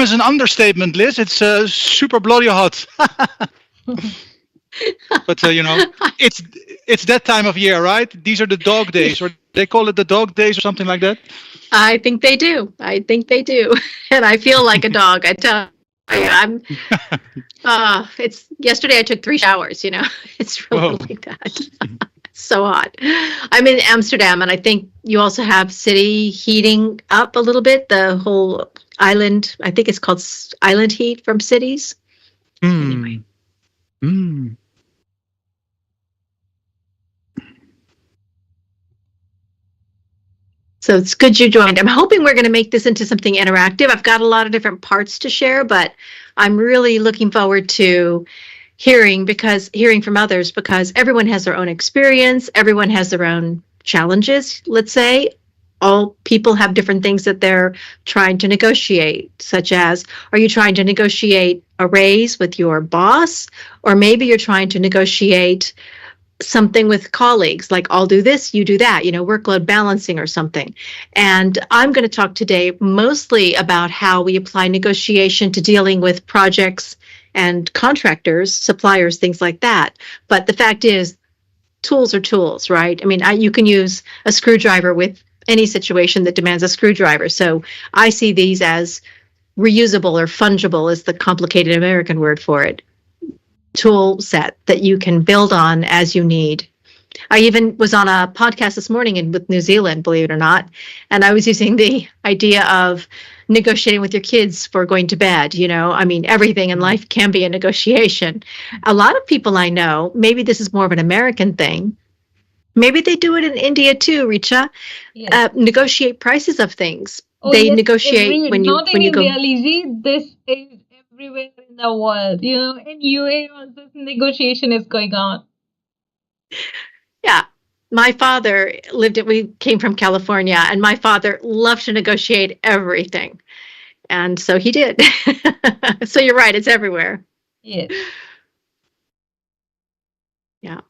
is an understatement, Liz. It's super bloody hot. But it's that time of year, right? These are the dog days, or they call it the dog days, or something like that. I think they do. And I feel like a dog. I tell you, it's yesterday I took 3 showers, It's really Whoa. like that. So hot. I'm in Amsterdam, and I think you also have city heating up a little bit. The whole island, I think it's called island heat from cities. Anyway. Mm. So it's good you joined. I'm hoping we're going to make this into something interactive. I've got a lot of different parts to share, but I'm really looking forward to hearing from others, because everyone has their own experience. Everyone has their own challenges, let's say. All people have different things that they're trying to negotiate, such as, are you trying to negotiate a raise with your boss? Or maybe you're trying to negotiate something with colleagues, like I'll do this, you do that, workload balancing or something. And I'm going to talk today mostly about how we apply negotiation to dealing with projects and contractors, suppliers, things like that. But the fact is, tools are tools, right? I mean, you can use a screwdriver with any situation that demands a screwdriver. So I see these as reusable, or fungible is the complicated American word for it, tool set that you can build on as you need. I even was on a podcast this morning with New Zealand, believe it or not, and I was using the idea of negotiating with your kids for going to bed. I mean, everything in life can be a negotiation. A lot of people I know, maybe this is more of an American thing, maybe they do it in India too, Richa, Yes. Negotiate prices of things. Oh, They yes, negotiate when not in you go. India, Lizzie. This is everywhere in the world. In UAE also negotiation is going on. Yeah. My father we came from California, and my father loved to negotiate everything. And so he did. So you're right, it's everywhere. Yes. Yeah.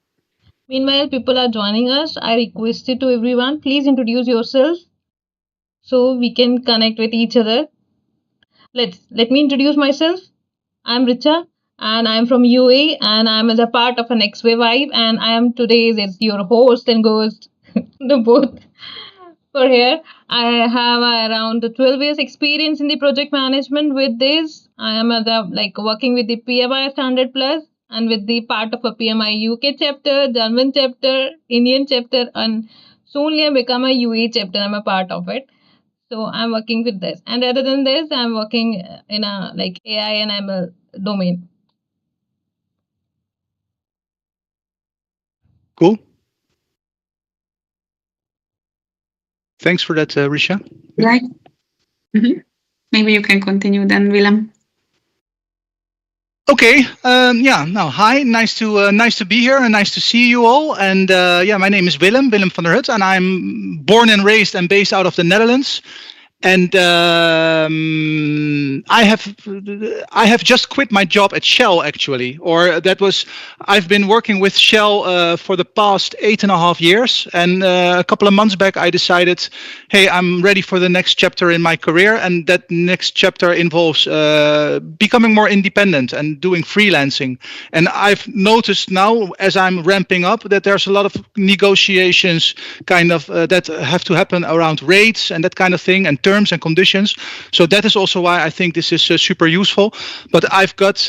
Meanwhile, people are joining us. I requested to everyone, please introduce yourself so we can connect with each other. Let me introduce myself. I'm Richa, and I'm from UAE, and I'm as a part of an ex-IBM, and I am today's as your host and ghost, the both for here. I have around 12 years experience in the project management with this. I am working with the PMI Standard Plus and with the part of a PMI UK chapter, German chapter, Indian chapter, and soonly I become a UAE chapter. I'm a part of it. So I'm working with this. And other than this, I'm working in a AI and ML domain. Cool. Thanks for that, Risha. Right. Mm-hmm. Maybe you can continue then, Willem. Okay. Now, hi. Nice to be here, and nice to see you all. And my name is Willem van der Hut, and I'm born and raised and based out of the Netherlands. And I have just quit my job at Shell, actually, I've been working with Shell for the past 8.5 years. And a couple of months back, I decided, hey, I'm ready for the next chapter in my career. And that next chapter involves becoming more independent and doing freelancing. And I've noticed now, as I'm ramping up, that there's a lot of negotiations that have to happen around rates and that kind of thing, and terms and conditions. So that is also why I think this is super useful. But I've got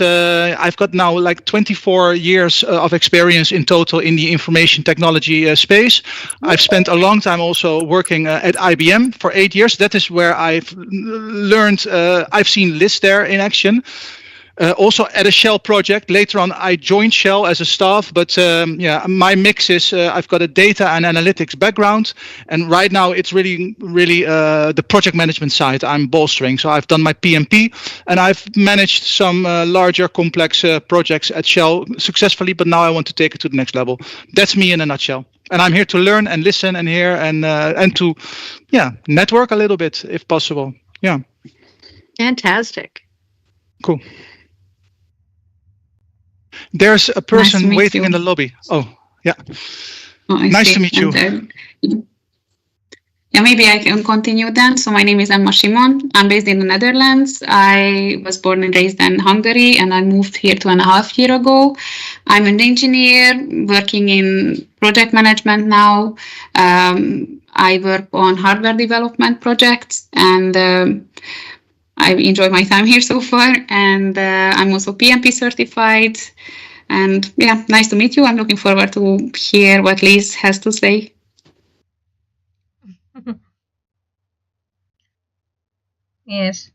now like 24 years of experience in total in the information technology space. I've spent a long time also working at IBM for 8 years. That is where I've learned. I've seen Liz there in action. Also at a Shell project. Later on, I joined Shell as a staff, but my mix is I've got a data and analytics background, and right now it's really the project management side I'm bolstering. So I've done my PMP, and I've managed some larger, complex projects at Shell successfully, but now I want to take it to the next level. That's me in a nutshell. And I'm here to learn and listen and hear and to network a little bit if possible. Yeah. Fantastic. Cool. There's a person waiting in the lobby. Oh, yeah. Oh, nice to meet you. Yeah, maybe I can continue then. So my name is Emma Simon. I'm based in the Netherlands. I was born and raised in Hungary, and I moved here 2.5 years ago. I'm an engineer working in project management now. I work on hardware development projects, and I enjoy my time here so far. And I'm also PMP certified. And yeah, nice to meet you. I'm looking forward to hear what Liz has to say. Yes.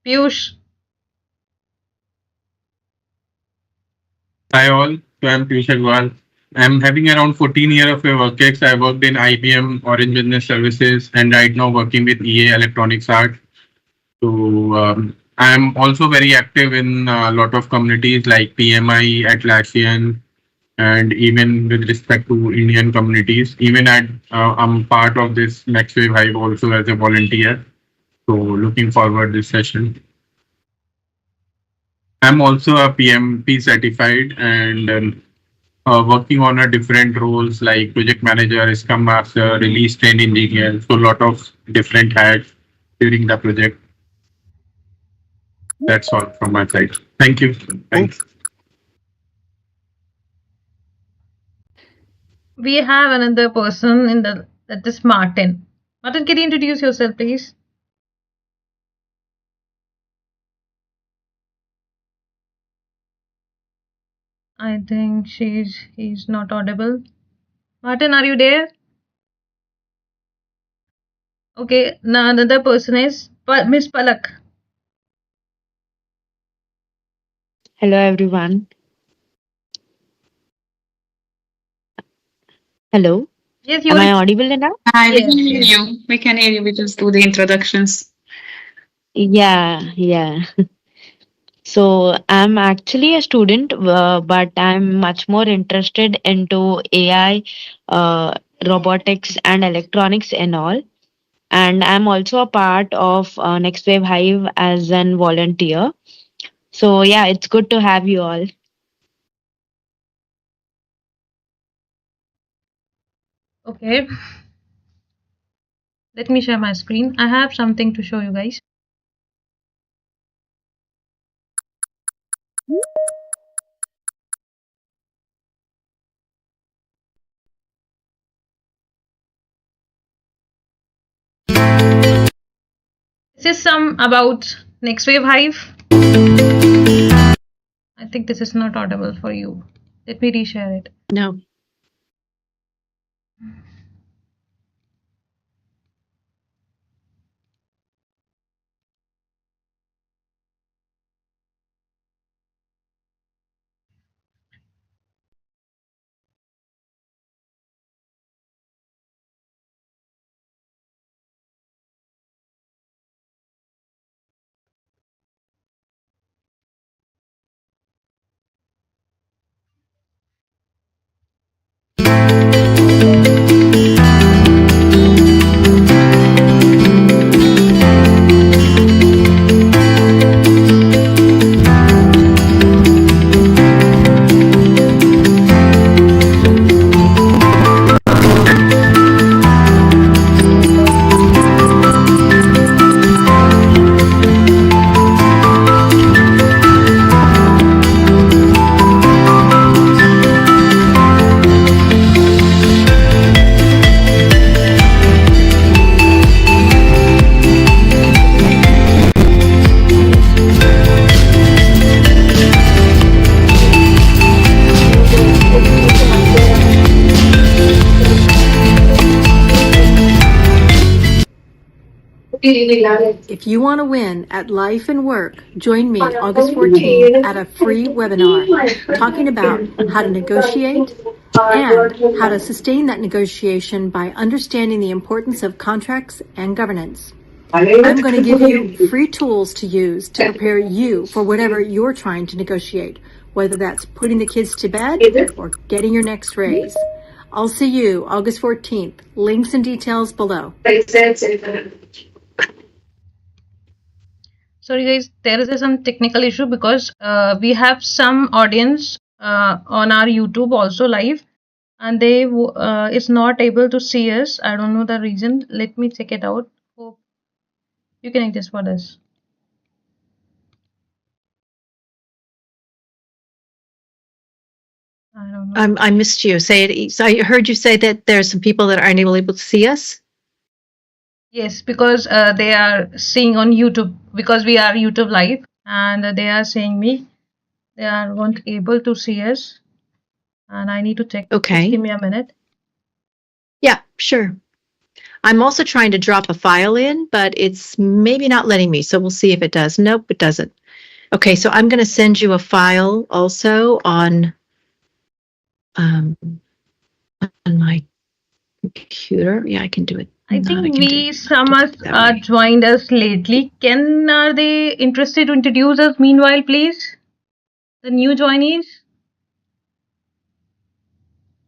Piyush. Hi all, so I'm Piyush Agrawal. I'm having around 14 years of a work ex. I worked in IBM, Orange Business Services, and right now working with EA Electronics Art. So I'm also very active in a lot of communities like PMI, Atlassian, and even with respect to Indian communities. Even I'm part of this Next Wave Hive also as a volunteer. So looking forward this session. I'm also a PMP certified and working on a different roles like project manager, scrum master, release train engineer. So a lot of different hats during the project. That's all from my side. Thank you. Thanks. We have another person in that is Martin. Martin, can you introduce yourself, please? I think he's not audible. Martin, are you there? Okay, now another person is Miss Palak. Hello, everyone. Hello. Yes, Am I audible enough? Hi, we Yes, can hear yes. you. We can hear you. We just do the introductions. Yeah. So I'm actually a student, but I'm much more interested into AI, robotics, and electronics and all. And I'm also a part of Next Wave Hive as an volunteer. So yeah, it's good to have you all. Okay, let me share my screen. I have something to show you guys. This is some about Next Wave Hive. I think this is not audible for you. Let me reshare it. No. If you want to win at life and work, join me August 14th at a free webinar talking about how to negotiate and how to sustain that negotiation by understanding the importance of contracts and governance. I'm going to give you free tools to use to prepare you for whatever you're trying to negotiate, whether that's putting the kids to bed or getting your next raise. I'll see you August 14th. Links and details below. Sorry guys, there is some technical issue because we have some audience on our YouTube also live. and they is not able to see us. I don't know the reason. Let me check it out. Hope you can adjust for this. I don't know. I missed you. Say it. So I heard you say that there's some people that aren't able to see us. Yes, because they are seeing on YouTube, because we are YouTube live, and they are saying me they are not able to see us, and I need to check. Just Okay. give me a minute. Yeah, sure. I'm also trying to drop a file in, but it's maybe not letting me. So we'll see if it does. Nope, it doesn't. Okay, so I'm going to send you a file also on my computer. Yeah, I can do it. I No, think can do some it us that way. joined us lately. Are they interested to introduce us meanwhile, please? The new joinees,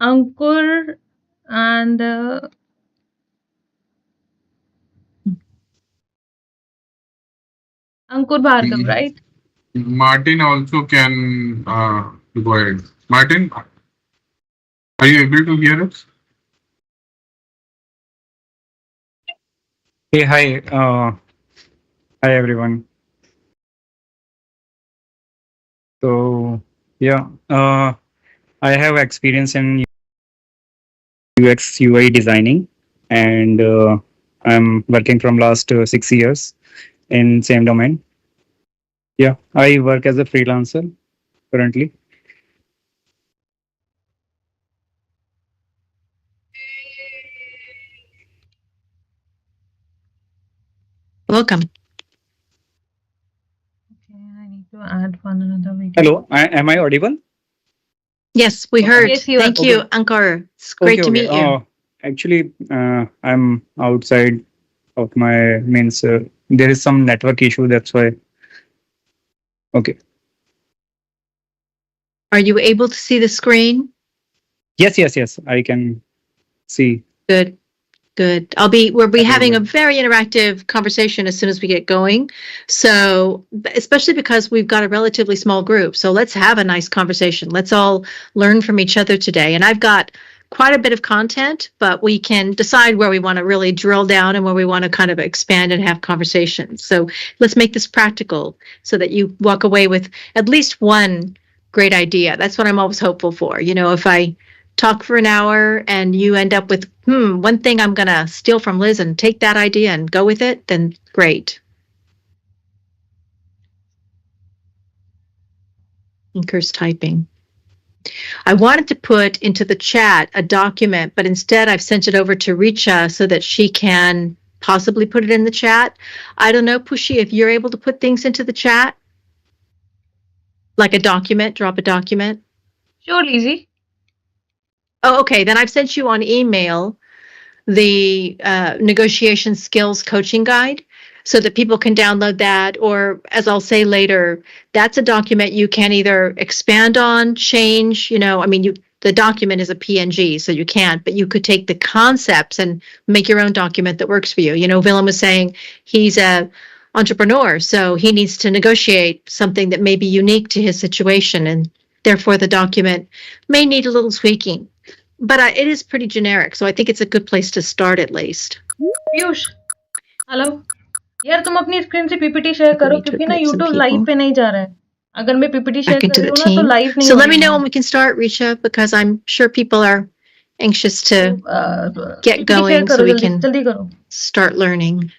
Ankur and Ankur Bhargav, right? Martin also can go ahead. Martin, are you able to hear us? Hey, hi. Hi, everyone. So, yeah, I have experience in UX UI designing, and I'm working from last 6 years in same domain. Yeah, I work as a freelancer currently. Welcome. Okay, I need to add one another video. Hello, am I audible? Yes, we heard. Yes, you are. Thank you, Ankar. It's great to meet you. Actually, I'm outside of my means. There is some network issue. That's why. Okay. Are you able to see the screen? Yes. I can see. Good. We'll be having a Everyone. very interactive conversation as soon as we get going. So, especially because we've got a relatively small group. So let's have a nice conversation. Let's all learn from each other today. And I've got quite a bit of content, but we can decide where we want to really drill down and where we want to kind of expand and have conversations. So let's make this practical so that you walk away with at least one great idea. That's what I'm always hopeful for. You know, if I talk for an hour and you end up with, one thing I'm going to steal from Liz and take that idea and go with it, then great. Anchor's typing. I wanted to put into the chat a document, but instead I've sent it over to Richa so that she can possibly put it in the chat. I don't know, Pushi, if you're able to put things into the chat, like a document, drop a document. Sure, Lizzie. Oh, okay. Then I've sent you on email the negotiation skills coaching guide so that people can download that. Or as I'll say later, that's a document you can either expand on, change, the document is a PNG, so you can't, but you could take the concepts and make your own document that works for you. Willem was saying he's a entrepreneur, so he needs to negotiate something that may be unique to his situation, and therefore the document may need a little tweaking. But it is pretty generic, so I think it's a good place to start at least. Piyush hello यार तुम अपनी screen से PPT share We करो need to क्योंकि ना admit some YouTube live people पे नहीं जा रहा है अगर मैं पीपीटी शेयर back कर into रही the हूँ ना तो team. लाइव नहीं So हो let me रही know है when we can start, Risha, because I'm sure people are anxious to get PPT share going so करो we जल्दी can जल्दी करो start learning.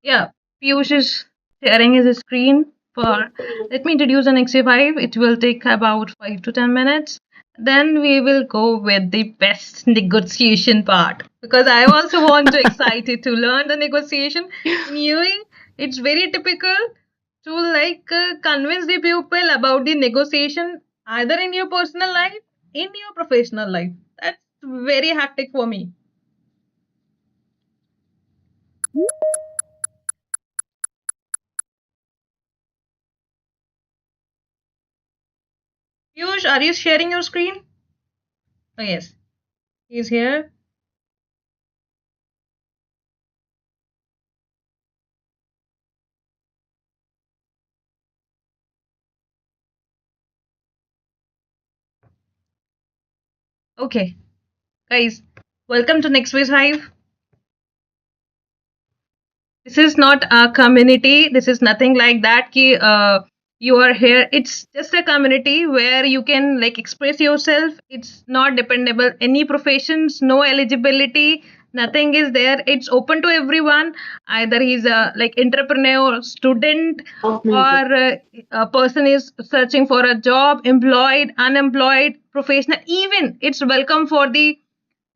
Yeah, Piyush is sharing his screen for. Let me introduce an XA5. It will take about 5 to 10 minutes. Then we will go with the best negotiation part because I also want to excited to learn the negotiation. Knowing it's very typical to convince the people about the negotiation either in your personal life, in your professional life. That's very hectic for me. Piyush, are you sharing your screen? Oh, yes. He's here. Okay, guys, welcome to Next Ways Hive. This is not a community. This is nothing like that. You are here. It's just a community where you can like express yourself. It's not dependable. Any professions, no eligibility, nothing is there. It's open to everyone. Either he's a like entrepreneur, student, or a person is searching for a job, employed, unemployed, professional. Even it's welcome for the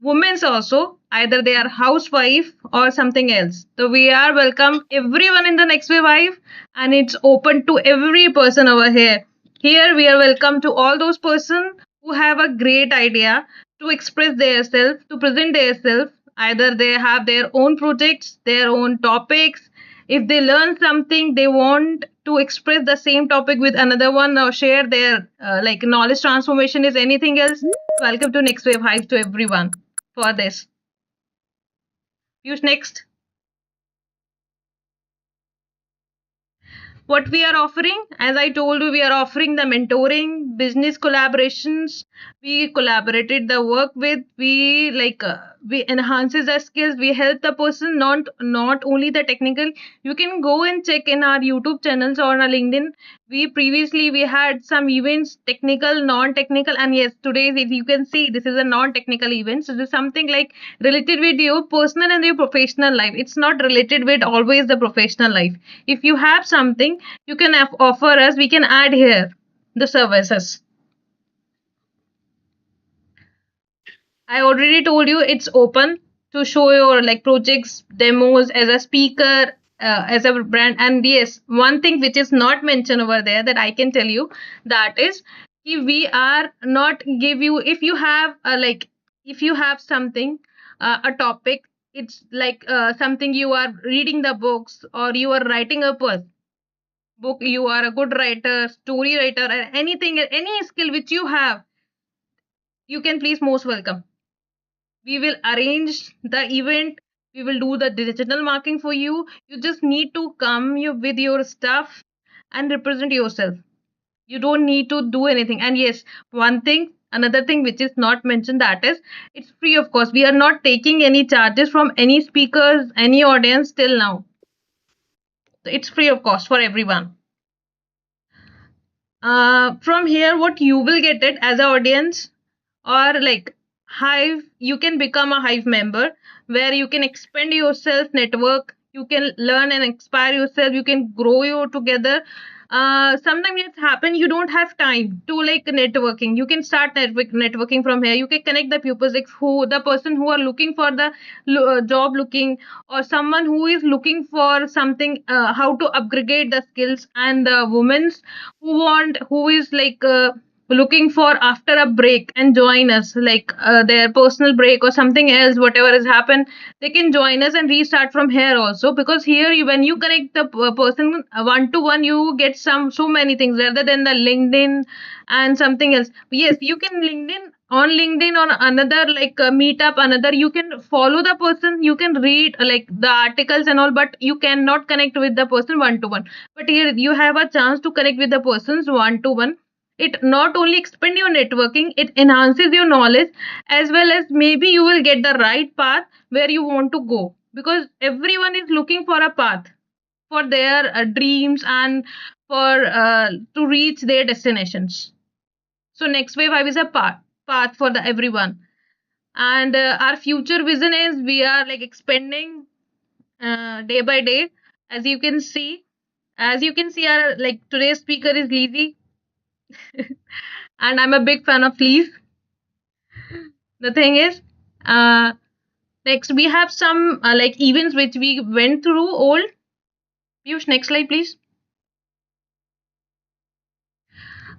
women's also, either they are housewife or something else. So we are welcome everyone in the next wave wife, and it's open to every person over here. Here we are welcome to all those person who have a great idea to express their self, to present their self. Either they have their own projects, their own topics. If they learn something, they want to express the same topic with another one or share their like knowledge transformation is anything else. Welcome to Next Wave Hive to everyone for this. Use next. What we are offering, as I told you, we are offering the mentoring, business collaborations. We collaborated the work with. We we enhances the skills. We help the person, not only the technical. You can go and check in our YouTube channels or our LinkedIn. We had some events, technical, non-technical, and yes, today if you can see this is a non-technical event. So this is something like related with your personal and your professional life. It's not related with always the professional life. If you have something, you can offer us. We can add here the services. I already told you it's open to show your like projects, demos as a speaker, as a brand. And yes, one thing which is not mentioned over there that I can tell you, that is we are not give you, if you have if you have something, a topic, it's like something you are reading the books or you are writing a book, you are a good writer, story writer, or anything, any skill which you have, you can please most welcome. We will arrange the event. We will do the digital marketing for you. You just need to come with your stuff and represent yourself. You don't need to do anything. And yes, another thing which is not mentioned, that is it's free of cost. We are not taking any charges from any speakers, any audience till now. So it's free of cost for everyone. From here, what you will get it as an audience, or like Hive, you can become a Hive member where you can expand yourself, network, you can learn and inspire yourself, you can grow you together. Sometimes it's happen you don't have time to like networking. You can start networking from here. You can connect the pupils, like who the person who are looking for the job looking, or someone who is looking for something, how to upgrade the skills, and the women's who is like looking for after a break and join us, like their personal break or something else, whatever has happened, they can join us and restart from here also. Because here when you connect the person one to one, you get so many things rather than the LinkedIn and something else. Yes, you can LinkedIn on another like meetup, another, you can follow the person, you can read like the articles and all, but you cannot connect with the person one to one. But here you have a chance to connect with the persons one to one. It not only expand your networking, it enhances your knowledge, as well as maybe you will get the right path where you want to go, because everyone is looking for a path for their dreams and for to reach their destinations. So next wave hive is a path for the everyone. And our future vision is we are like expanding day by day. As you can see, our like today's speaker is Lizzie. And I'm a big fan of Leaf. The thing is, next we have some like events which we went through old. Piyush, next slide, please.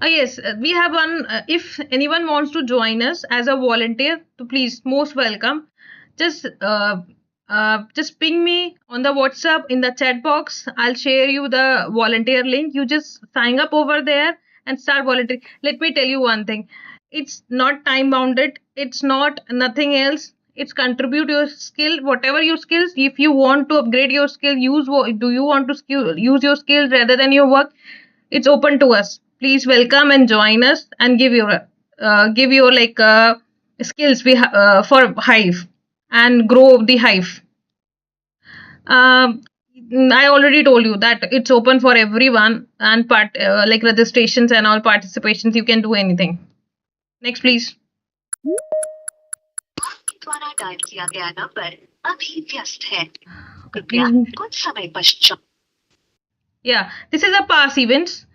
Yes, we have one. If anyone wants to join us as a volunteer, to please most welcome. Just ping me on the WhatsApp in the chat box. I'll share you the volunteer link. You just sign up over there and start volunteering. Let me tell you one thing. It's not time bounded. It's not nothing else. It's contribute your skill, whatever your skills. If you want to upgrade your skill, do you want to use your skills rather than your work? It's open to us. Please welcome and join us and give your like skills for Hive and grow the Hive. I already told you that it's open for everyone and like registrations and all participations. You can do anything. Next, please. Yeah, this is a past events.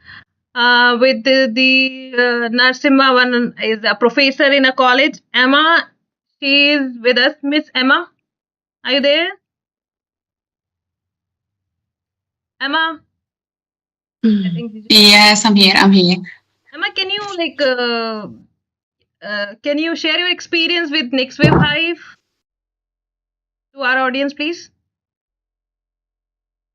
With the Narasimha one is a professor in a college. Emma, she is with us. Miss Emma, are you there? Emma, I think. Yes, I'm here. I'm here. Emma, can you can you share your experience with Next Wave Hive to our audience, please?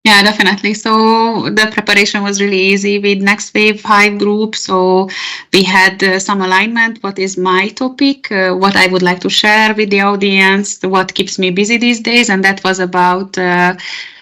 Yeah, definitely. So the preparation was really easy with Next Wave Hive group. So we had some alignment. What is my topic? What I would like to share with the audience? What keeps me busy these days? And that was about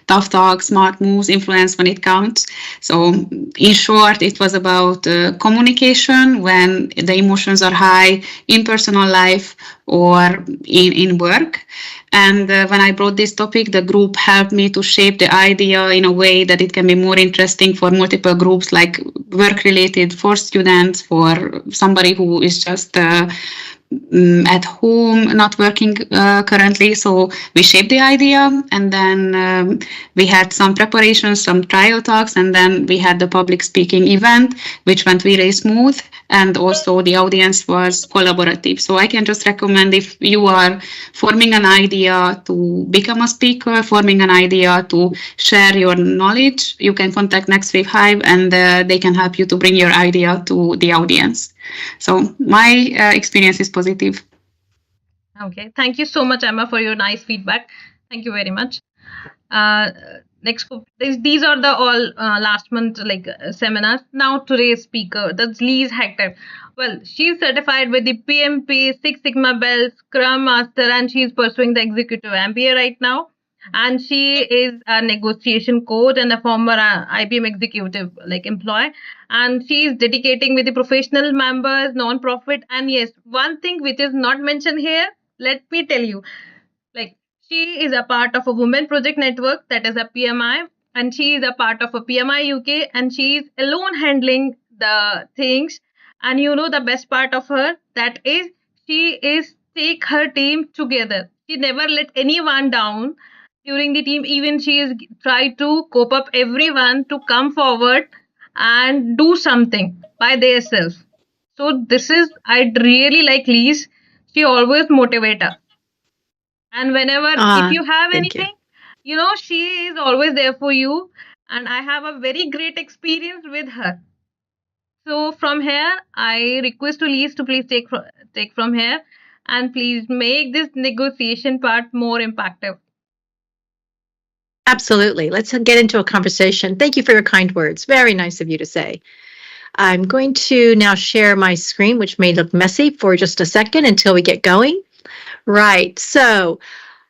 tough talk, smart moves, influence when it counts. So in short, it was about communication when the emotions are high in personal life or in work. And when I brought this topic, the group helped me to shape the idea in a way that it can be more interesting for multiple groups, like work-related for students, for somebody who is just at home, not working currently. So we shaped the idea, and then we had some preparations, some trial talks, and then we had the public speaking event, which went really smooth. And also the audience was collaborative. So I can just recommend, if you are forming an idea to become a speaker, forming an idea to share your knowledge, you can contact Next Wave Hive, and they can help you to bring your idea to the audience. So my experience is positive. Okay, thank you so much, Emma, for your nice feedback. Thank you very much. Next, these are the all last month seminars. Now today's speaker, that's Liz Hector. Well, she's certified with the PMP, Six Sigma Bell, Scrum Master, and she's pursuing the Executive MBA right now. And she is a negotiation coach and a former IBM executive employee. And she is dedicating with the professional members, non-profit. And yes, one thing which is not mentioned here, let me tell you, she is a part of a women project network, that is a PMI, and she is a part of a PMI UK, and she is alone handling the things. And you know the best part of her, that is she is take her team together. She never let anyone down during the team. Even she is try to cope up everyone to come forward and do something by themselves. So this is, I really like Liz. She always motivate us. And whenever, if you have anything, she is always there for you. And I have a very great experience with her. So from here, I request to Liz to please take from here and please make this negotiation part more impactful. Absolutely. Let's get into a conversation. Thank you for your kind words. Very nice of you to say. I'm going to now share my screen, which may look messy for just a second until we get going. Right. So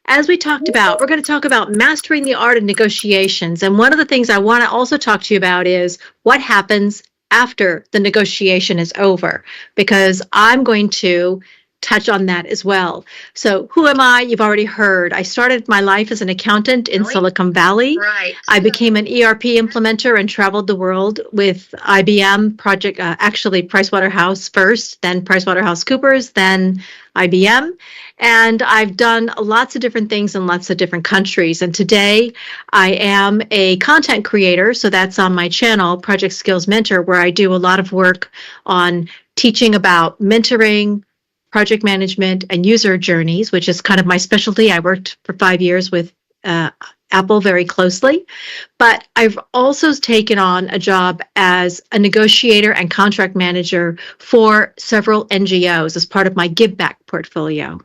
as we talked about, we're going to talk about mastering the art of negotiations. And one of the things I want to also talk to you about is what happens after the negotiation is over, because I'm going to touch on that as well. So who am I? You've already heard. I started my life as an accountant in Silicon Valley. Right. I became an ERP implementer and traveled the world with IBM project, actually Pricewaterhouse first, then PricewaterhouseCoopers, then IBM. And I've done lots of different things in lots of different countries. And today I am a content creator. So that's on my channel, Project Skills Mentor, where I do a lot of work on teaching about mentoring, project management, and user journeys, which is kind of my specialty. I worked for 5 years with Apple very closely, but I've also taken on a job as a negotiator and contract manager for several NGOs as part of my Give Back portfolio.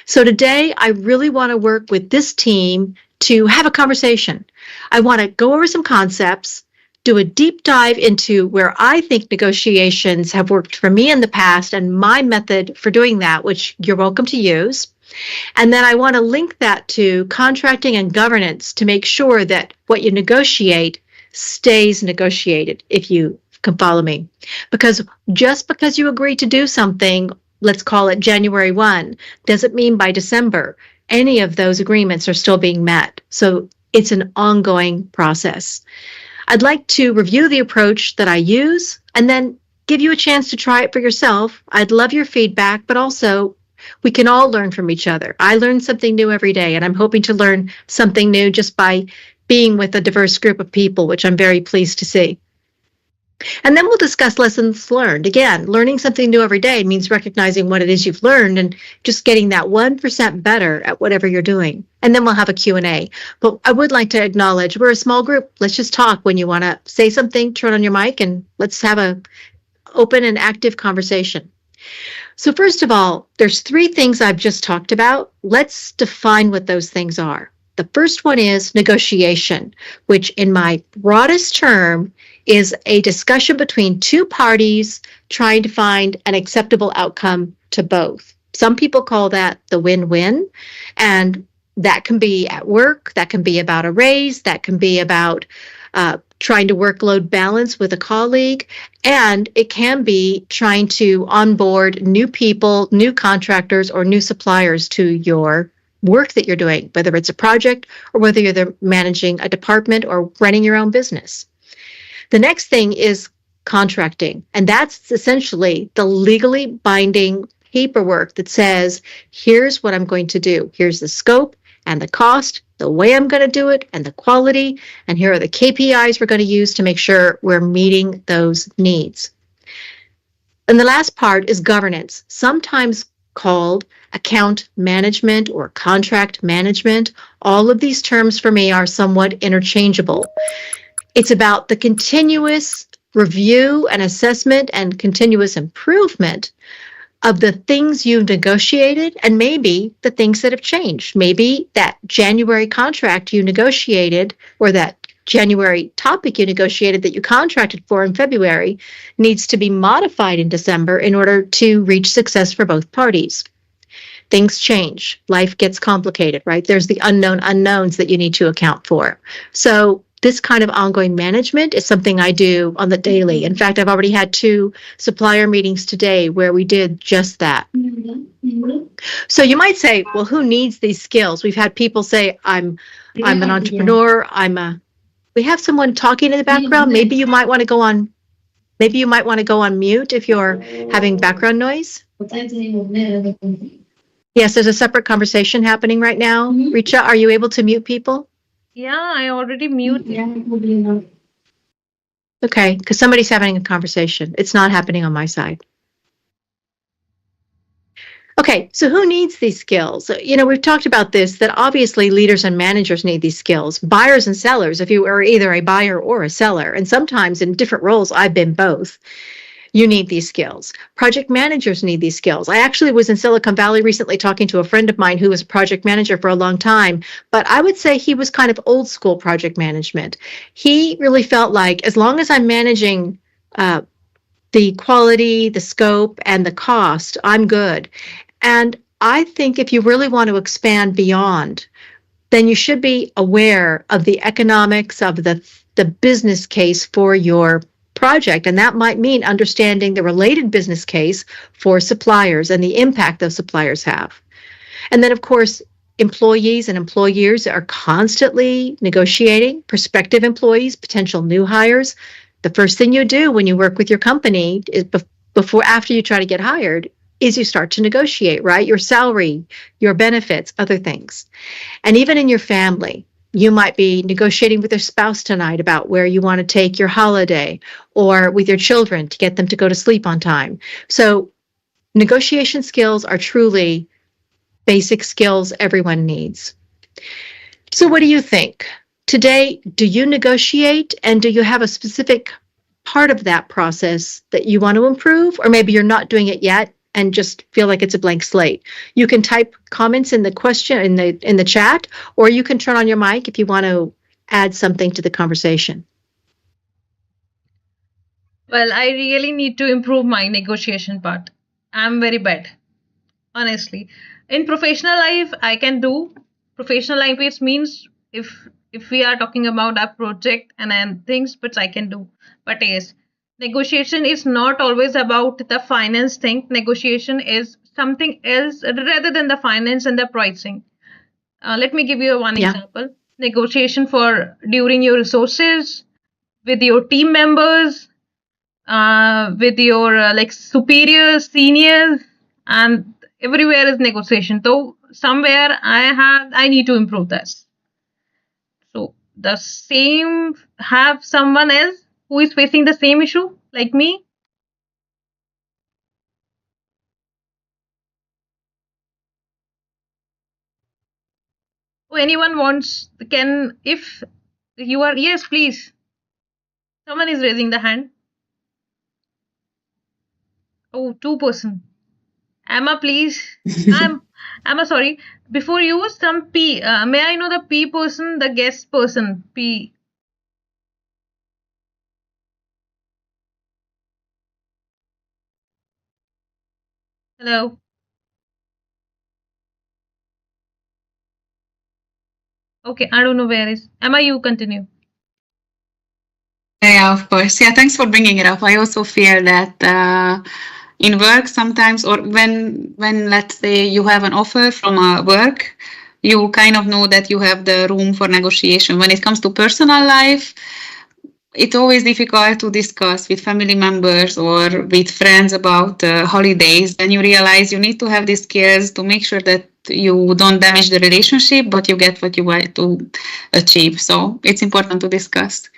So today, I really want to work with this team to have a conversation. I want to go over some concepts, do a deep dive into where I think negotiations have worked for me in the past and my method for doing that, which you're welcome to use. And then I want to link that to contracting and governance to make sure that what you negotiate stays negotiated, if you can follow me. Because just because you agree to do something let's call it January 1, doesn't mean by December any of those agreements are still being met. So it's an ongoing process. I'd like to review the approach that I use and then give you a chance to try it for yourself. I'd love your feedback, but also we can all learn from each other. I learn something new every day, and I'm hoping to learn something new just by being with a diverse group of people, which I'm very pleased to see. And then we'll discuss lessons learned. Again, learning something new every day means recognizing what it is you've learned and just getting that 1% better at whatever you're doing. And then we'll have a Q&A. But I would like to acknowledge we're a small group. Let's just talk. When you want to say something, turn on your mic and let's have an open and active conversation. So first of all, there's 3 things I've just talked about. Let's define what those things are. The first one is negotiation, which in my broadest term is a discussion between 2 parties trying to find an acceptable outcome to both. Some people call that the win-win, and that can be at work, that can be about a raise, that can be about trying to workload balance with a colleague, and it can be trying to onboard new people, new contractors, or new suppliers to your work that you're doing, whether it's a project or whether you're managing a department or running your own business. The next thing is contracting, and that's essentially the legally binding paperwork that says, here's what I'm going to do. Here's the scope and the cost, the way I'm going to do it, and the quality, and here are the KPIs we're going to use to make sure we're meeting those needs. And the last part is governance, sometimes called account management or contract management. All of these terms for me are somewhat interchangeable. It's about the continuous review and assessment and continuous improvement of the things you've negotiated and maybe the things that have changed. Maybe that January contract you negotiated or that January topic you negotiated that you contracted for in February needs to be modified in December in order to reach success for both parties. Things change. Life gets complicated, right? There's the unknown unknowns that you need to account for. So this kind of ongoing management is something I do on the daily. In fact, I've already had 2 supplier meetings today where we did just that. So you might say, well, who needs these skills? We've had people say, I'm an entrepreneur. We have someone talking in the background. Maybe you might want to go on mute if you're having background noise. Yes, there's a separate conversation happening right now. Richa, are you able to mute people? Yeah, I already mute. Okay, because somebody's having a conversation. It's not happening on my side. Okay, so who needs these skills? You know, we've talked about this, that obviously leaders and managers need these skills. Buyers and sellers, if you are either a buyer or a seller, and sometimes in different roles, I've been both. You need these skills. Project managers need these skills. I actually was in Silicon Valley recently talking to a friend of mine who was a project manager for a long time, but I would say he was kind of old school project management. He really felt like as long as I'm managing the quality, the scope, and the cost, I'm good. And I think if you really want to expand beyond, then you should be aware of the economics of the business case for your project, and that might mean understanding the related business case for suppliers and the impact those suppliers have. And then, of course, employees and employers are constantly negotiating, prospective employees, potential new hires. The first thing you do when you work with your company is after you try to get hired is you start to negotiate, right? Your salary, your benefits, other things. And even in your family, you might be negotiating with your spouse tonight about where you want to take your holiday, or with your children to get them to go to sleep on time. So negotiation skills are truly basic skills everyone needs. So what do you think? Today, do you negotiate, and do you have a specific part of that process that you want to improve? Or maybe you're not doing it yet and just feel like it's a blank slate. You can type comments in the question in the chat, or you can turn on your mic if you want to add something to the conversation. Well, I really need to improve my negotiation part. I'm very bad, honestly. In professional life, I can do. Professional life, it means if we are talking about our project and things, but I can do. But yes, negotiation is not always about the finance thing. Negotiation is something else rather than the finance and the pricing. Let me give you one Yeah. example. Negotiation for during your resources, with your team members, with your like superiors, seniors, and everywhere is negotiation. So somewhere I need to improve this. So the same, have someone else who is facing the same issue like me. Oh, anyone wants, can, if you are, yes, please. Someone is raising the hand. Oh, 2%. Emma, please. Emma, sorry. Before you, some P. May I know the P person, the guest person? P. Hello. Okay, I don't know where is. Emma, you continue. Yeah, of course. Yeah, thanks for bringing it up. I also feel that in work sometimes, or when let's say you have an offer from a work, you kind of know that you have the room for negotiation. When it comes to personal life, it's always difficult to discuss with family members or with friends about holidays. Then you realize you need to have these skills to make sure that you don't damage the relationship, but you get what you want to achieve. So it's important to discuss.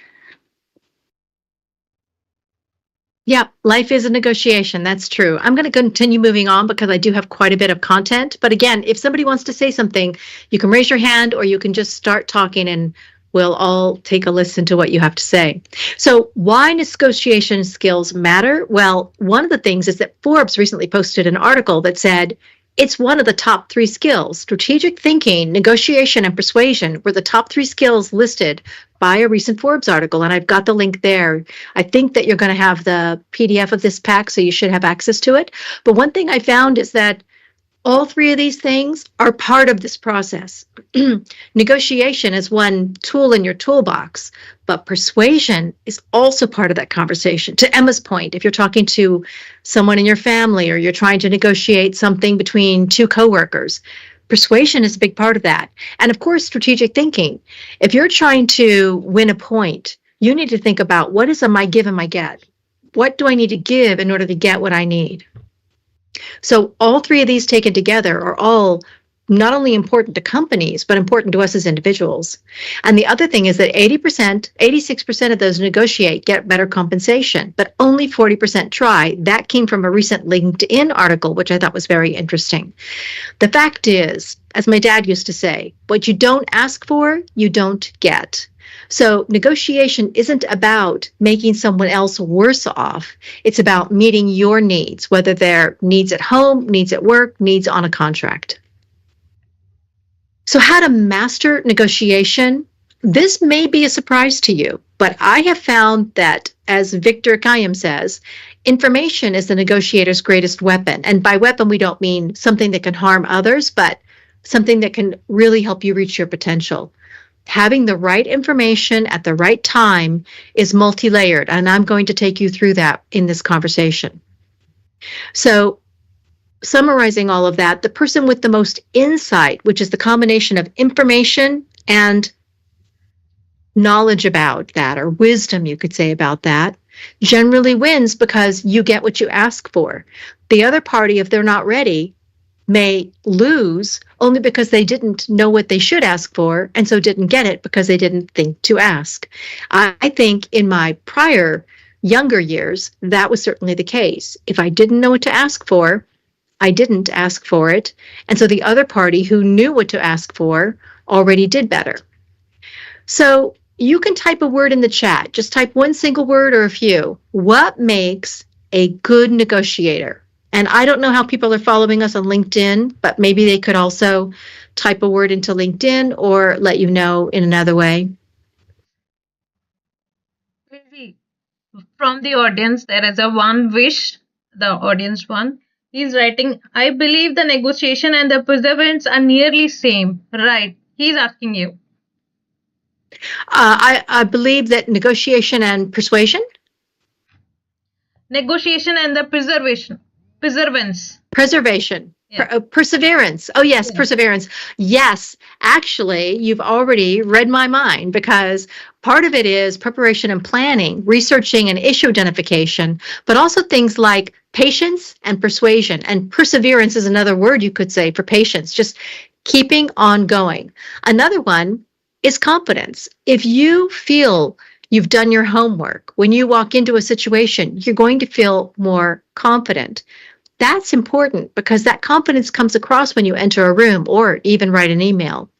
Yeah, life is a negotiation. That's true. I'm going to continue moving on because I do have quite a bit of content. But again, if somebody wants to say something, you can raise your hand or you can just start talking and we'll all take a listen to what you have to say. So why negotiation skills matter? Well, one of the things is that Forbes recently posted an article that said it's one of the top 3 skills. Strategic thinking, negotiation, and persuasion were the top 3 skills listed by a recent Forbes article, and I've got the link there. I think that you're going to have the PDF of this pack, so you should have access to it. But one thing I found is that all 3 of these things are part of this process. Negotiation is one tool in your toolbox, but persuasion is also part of that conversation. To Emma's point, if you're talking to someone in your family or you're trying to negotiate something between 2 coworkers, persuasion is a big part of that. And of course, strategic thinking. If you're trying to win a point, you need to think about what is my give and my get? What do I need to give in order to get what I need? So all 3 of these taken together are all not only important to companies, but important to us as individuals. And the other thing is that 86% of those who negotiate get better compensation, but only 40% try. That came from a recent LinkedIn article, which I thought was very interesting. The fact is, as my dad used to say, what you don't ask for, you don't get. So negotiation isn't about making someone else worse off. It's about meeting your needs, whether they're needs at home, needs at work, needs on a contract. So how to master negotiation? This may be a surprise to you, but I have found that, as Victor Kayam says, information is the negotiator's greatest weapon. And by weapon, we don't mean something that can harm others, but something that can really help you reach your potential. Having the right information at the right time is multi-layered, and I'm going to take you through that in this conversation. So, summarizing all of that, the person with the most insight, which is the combination of information and knowledge about that, or wisdom, you could say, about that, generally wins because you get what you ask for. The other party, if they're not ready, may lose only because they didn't know what they should ask for and so didn't get it because they didn't think to ask. I think in my prior younger years, that was certainly the case. If I didn't know what to ask for, I didn't ask for it. And so the other party who knew what to ask for already did better. So you can type a word in the chat. Just type one single word or a few. What makes a good negotiator? And I don't know how people are following us on LinkedIn, but maybe they could also type a word into LinkedIn or let you know in another way. From the audience, there is a one wish, the audience one. He's writing, I believe the negotiation and the perseverance are nearly same. Right. He's asking you. I believe that negotiation and persuasion. negotiation and the perseverance. Preservation. Yeah. Perseverance. Oh, yes, Yeah. perseverance. Yes, actually, you've already read my mind because part of it is preparation and planning, researching and issue identification, but also things like patience and persuasion. And perseverance is another word you could say for patience, just keeping on going. Another one is confidence. If you feel you've done your homework, when you walk into a situation, you're going to feel more confident. That's important because that confidence comes across when you enter a room or even write an email.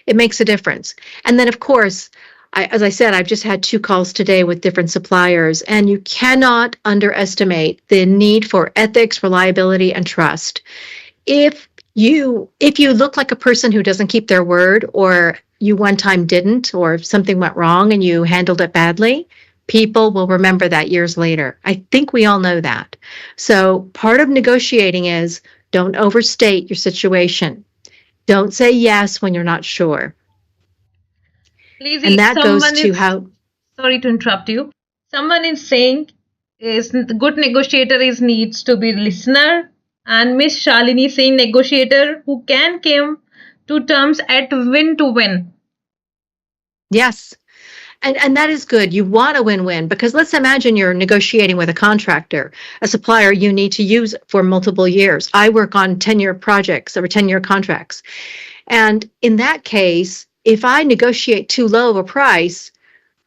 It makes a difference. And then, of course, as I said, I've just had 2 calls today with different suppliers, and you cannot underestimate the need for ethics, reliability, and trust. If you look like a person who doesn't keep their word, or you one time didn't, or something went wrong and you handled it badly, people will remember that years later. I think we all know that. So part of negotiating is don't overstate your situation. Don't say yes when you're not sure. Lizzie, And that goes someone to is, how, sorry to interrupt you. Someone is saying is the good negotiator is needs to be listener, and Miss Shalini saying negotiator who can come to terms at win to win. yes. And that is good. You want a win-win because let's imagine you're negotiating with a contractor, a supplier you need to use for multiple years. I work on 10-year projects or 10-year contracts. And in that case, if I negotiate too low of a price,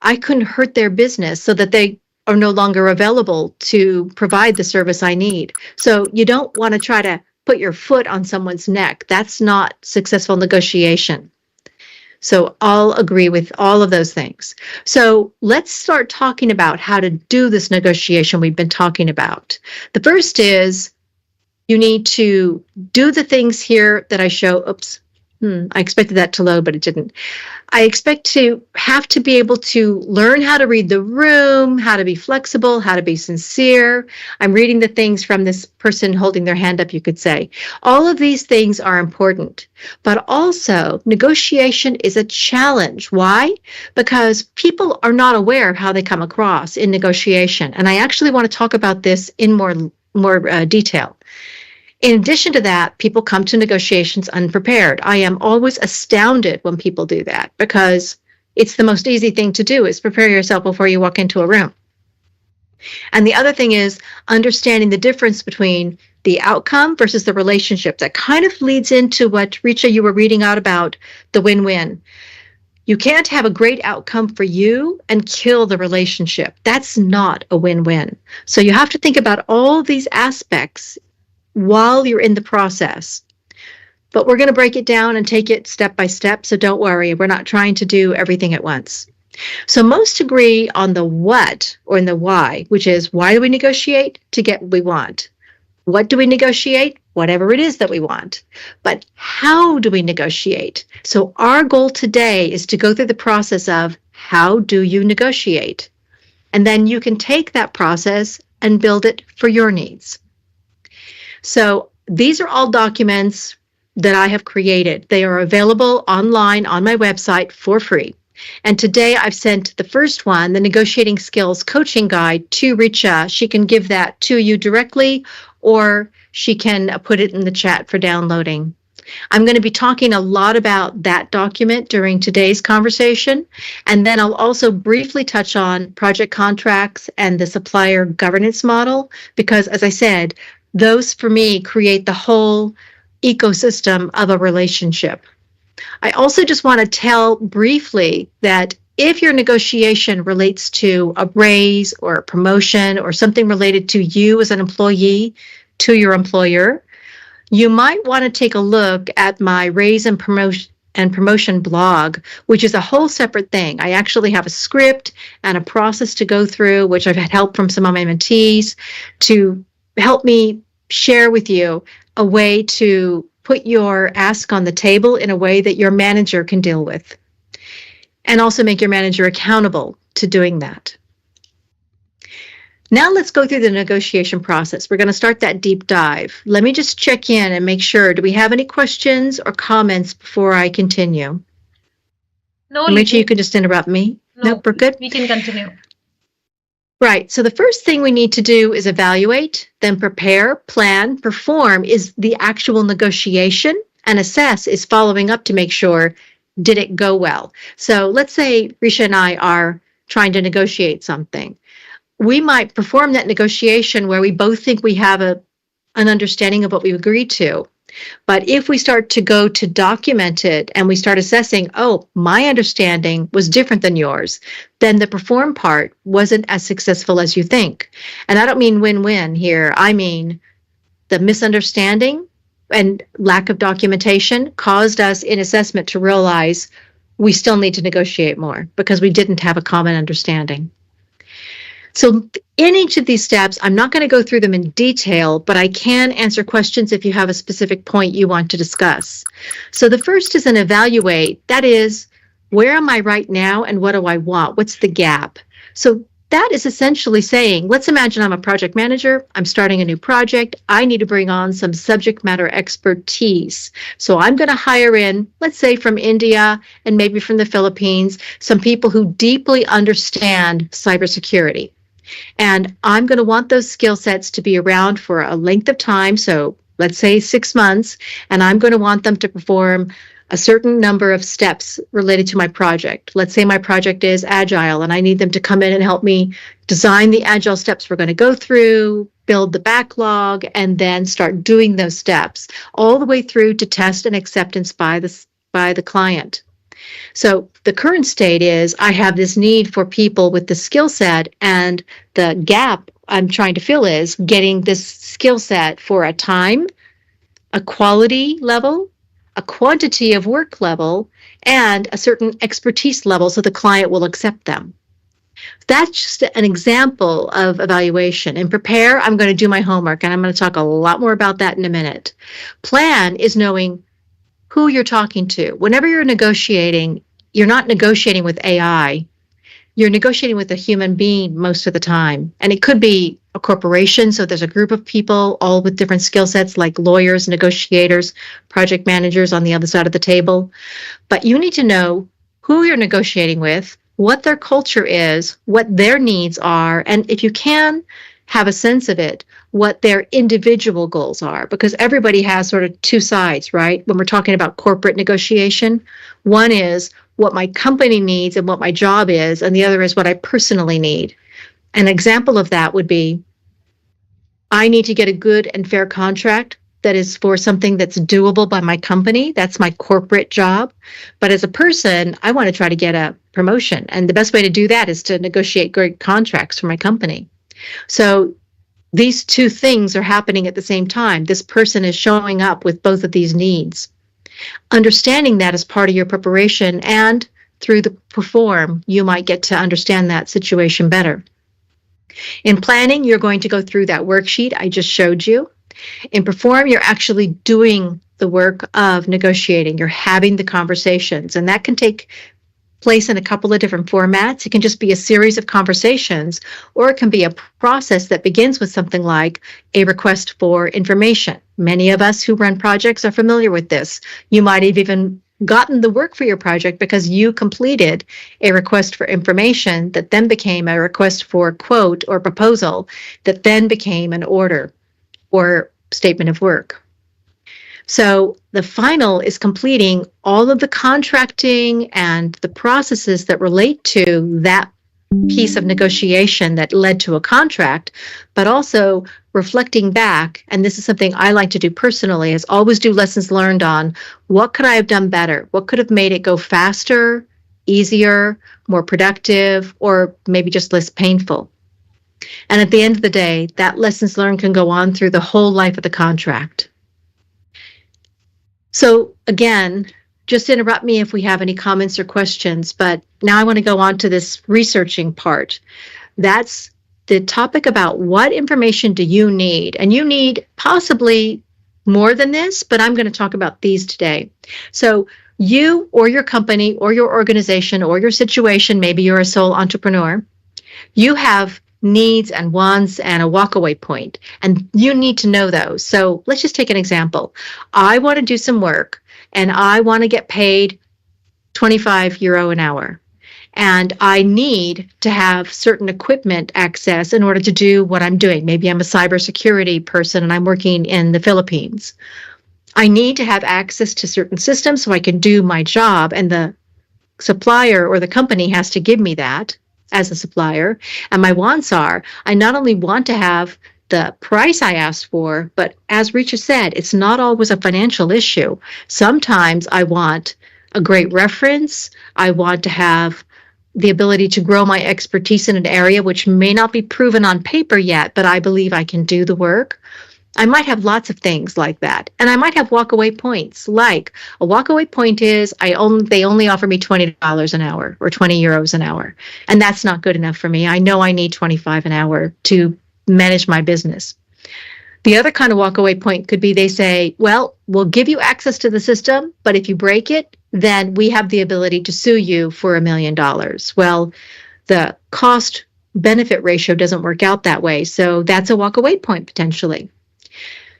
I couldn't hurt their business so that they are no longer available to provide the service I need. So you don't want to try to put your foot on someone's neck. That's not successful negotiation. So I'll agree with all of those things. So let's start talking about how to do this negotiation we've been talking about. The first is you need to do the things here that I show. Oops. I expected that to load, but it didn't. I expect to have to be able to learn how to read the room, how to be flexible, how to be sincere. I'm reading the things from this person holding their hand up, you could say. All of these things are important, but also negotiation is a challenge. Why? Because people are not aware of how they come across in negotiation. And I actually want to talk about this in more detail. In addition to that, people come to negotiations unprepared. I am always astounded when people do that because it's the most easy thing to do is prepare yourself before you walk into a room. And the other thing is understanding the difference between the outcome versus the relationship. That kind of leads into what, Richa, you were reading out about the win-win. You can't have a great outcome for you and kill the relationship. That's not a win-win. So you have to think about all these aspects while you're in the process. But we're going to break it down and take it step by step, so don't worry. We're not trying to do everything at once. So most agree on the what or in the why, which is why do we negotiate? To get what we want. What do we negotiate? Whatever it is that we want. But how do we negotiate? So our goal today is to go through the process of how do you negotiate? And then you can take that process and build it for your needs. So these are all documents that I have created. They are available online on my website for free. And today I've sent the first one, the Negotiating Skills Coaching Guide, to Richa. She can give that to you directly, or she can put it in the chat for downloading. I'm going to be talking a lot about that document during today's conversation. And then I'll also briefly touch on project contracts and the supplier governance model, because as I said, those for me create the whole ecosystem of a relationship. I also just want to tell briefly that if your negotiation relates to a raise or a promotion or something related to you as an employee to your employer, you might want to take a look at my raise and promotion blog, which is a whole separate thing. I actually have a script and a process to go through, which I've had help from some of my mentees to help me share with you a way to put your ask on the table in a way that your manager can deal with, and also make your manager accountable to doing that. Now let's go through the negotiation process. We're going to start that deep dive. Let me just check in and make sure. Do we have any questions or comments before I continue? No, Richie, you can just interrupt me. No, Nope, we're good. We can continue. Right. So the first thing we need to do is evaluate, then prepare, plan, perform is the actual negotiation, and assess is following up to make sure, did it go well? So let's say Risha and I are trying to negotiate something. We might perform that negotiation where we both think we have an understanding of what we agreed to. But if we start to go to document it and we start assessing, oh, my understanding was different than yours, then the perform part wasn't as successful as you think. And I don't mean win-win here. I mean the misunderstanding and lack of documentation caused us in assessment to realize we still need to negotiate more because we didn't have a common understanding. So in each of these steps, I'm not going to go through them in detail, but I can answer questions if you have a specific point you want to discuss. So the first is an evaluate. That is, where am I right now and what do I want? What's the gap? So that is essentially saying, let's imagine I'm a project manager. I'm starting a new project. I need to bring on some subject matter expertise. So I'm going to hire in, let's say from India and maybe from the Philippines, some people who deeply understand cybersecurity. And I'm going to want those skill sets to be around for a length of time. So let's say 6 months, and I'm going to want them to perform a certain number of steps related to my project. Let's say my project is agile and I need them to come in and help me design the agile steps we're going to go through, build the backlog, and then start doing those steps all the way through to test and acceptance by the client. So the current state is I have this need for people with the skill set, and the gap I'm trying to fill is getting this skill set for a time, a quality level, a quantity of work level, and a certain expertise level so the client will accept them. That's just an example of evaluation. In prepare, I'm going to do my homework, and I'm going to talk a lot more about that in a minute. Plan is knowing who you're talking to. Whenever you're negotiating, you're not negotiating with AI. You're negotiating with a human being most of the time. And it could be a corporation, so there's a group of people all with different skill sets like lawyers, negotiators, project managers on the other side of the table. But you need to know who you're negotiating with, what their culture is, what their needs are, and if you can, have a sense of it, what their individual goals are, because everybody has sort of two sides, right? When we're talking about corporate negotiation, one is what my company needs and what my job is, and the other is what I personally need. An example of that would be, I need to get a good and fair contract that is for something that's doable by my company. That's my corporate job. But as a person, I want to try to get a promotion. And the best way to do that is to negotiate great contracts for my company. So these two things are happening at the same time. This person is showing up with both of these needs. Understanding that as part of your preparation, and through the perform, you might get to understand that situation better. In planning, you're going to go through that worksheet I just showed you. In perform, you're actually doing the work of negotiating. You're having the conversations, and that can take place in a couple of different formats. It can just be a series of conversations, or it can be a process that begins with something like a request for information. Many of us who run projects are familiar with this. You might have even gotten the work for your project because you completed a request for information that then became a request for quote or proposal that then became an order or statement of work. So the final is completing all of the contracting and the processes that relate to that piece of negotiation that led to a contract, but also reflecting back, and this is something I like to do personally, is always do lessons learned on what could I have done better? What could have made it go faster, easier, more productive, or maybe just less painful? And at the end of the day, that lessons learned can go on through the whole life of the contract. So again, just interrupt me if we have any comments or questions, but now I want to go on to this researching part. That's the topic about what information do you need? And you need possibly more than this, but I'm going to talk about these today. So you or your company or your organization or your situation, maybe you're a sole entrepreneur, you have needs and wants and a walkaway point, and you need to know those. So let's just take an example. I want to do some work and I want to get paid €25 an hour. and I need to have certain equipment access in order to do what I'm doing. Maybe I'm a cybersecurity person and I'm working in the Philippines. I need to have access to certain systems so I can do my job, and the supplier or the company has to give me that as a supplier. And my wants are, I not only want to have the price I asked for, but as Richa said, it's not always a financial issue. Sometimes I want a great reference. I want to have the ability to grow my expertise in an area which may not be proven on paper yet, but I believe I can do the work. I might have lots of things like that. And I might have walkaway points. Like a walkaway point is they only offer me $20 an hour or 20 euros an hour. And that's not good enough for me. I know I need 25 an hour to manage my business. The other kind of walkaway point could be they say, well, we'll give you access to the system, but if you break it, then we have the ability to sue you for $1 million. Well, the cost benefit ratio doesn't work out that way. So that's a walkaway point potentially.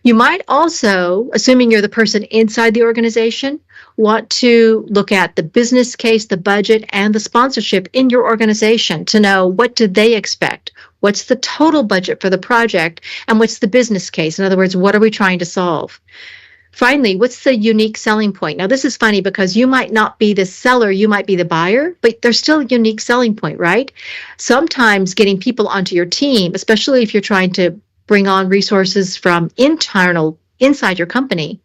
You might also, assuming you're the person inside the organization, want to look at the business case, the budget, and the sponsorship in your organization to know what do they expect, what's the total budget for the project, and what's the business case. In other words, what are we trying to solve? Finally, what's the unique selling point? Now, this is funny because you might not be the seller, you might be the buyer, but there's still a unique selling point, right? Sometimes getting people onto your team, especially if you're trying to bring on resources from inside your company,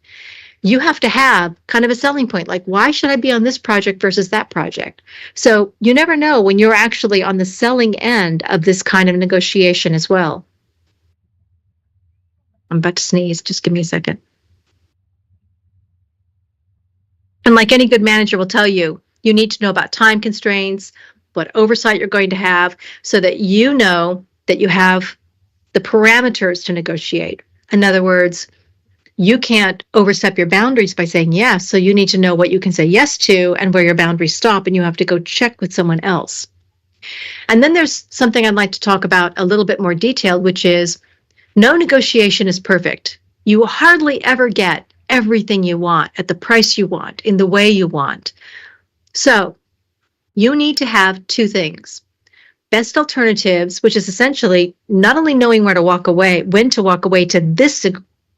you have to have kind of a selling point. Like, why should I be on this project versus that project? So you never know when you're actually on the selling end of this kind of negotiation as well. I'm about to sneeze. Just give me a second. And like any good manager will tell you, you need to know about time constraints, what oversight you're going to have, so that you know that you have the parameters to negotiate. In other words, you can't overstep your boundaries by saying yes, so you need to know what you can say yes to and where your boundaries stop, and you have to go check with someone else. And then there's something I'd like to talk about a little bit more detailed, which is no negotiation is perfect. You hardly ever get everything you want at the price you want, in the way you want. So you need to have two things. Best alternatives, which is essentially not only knowing when to walk away to this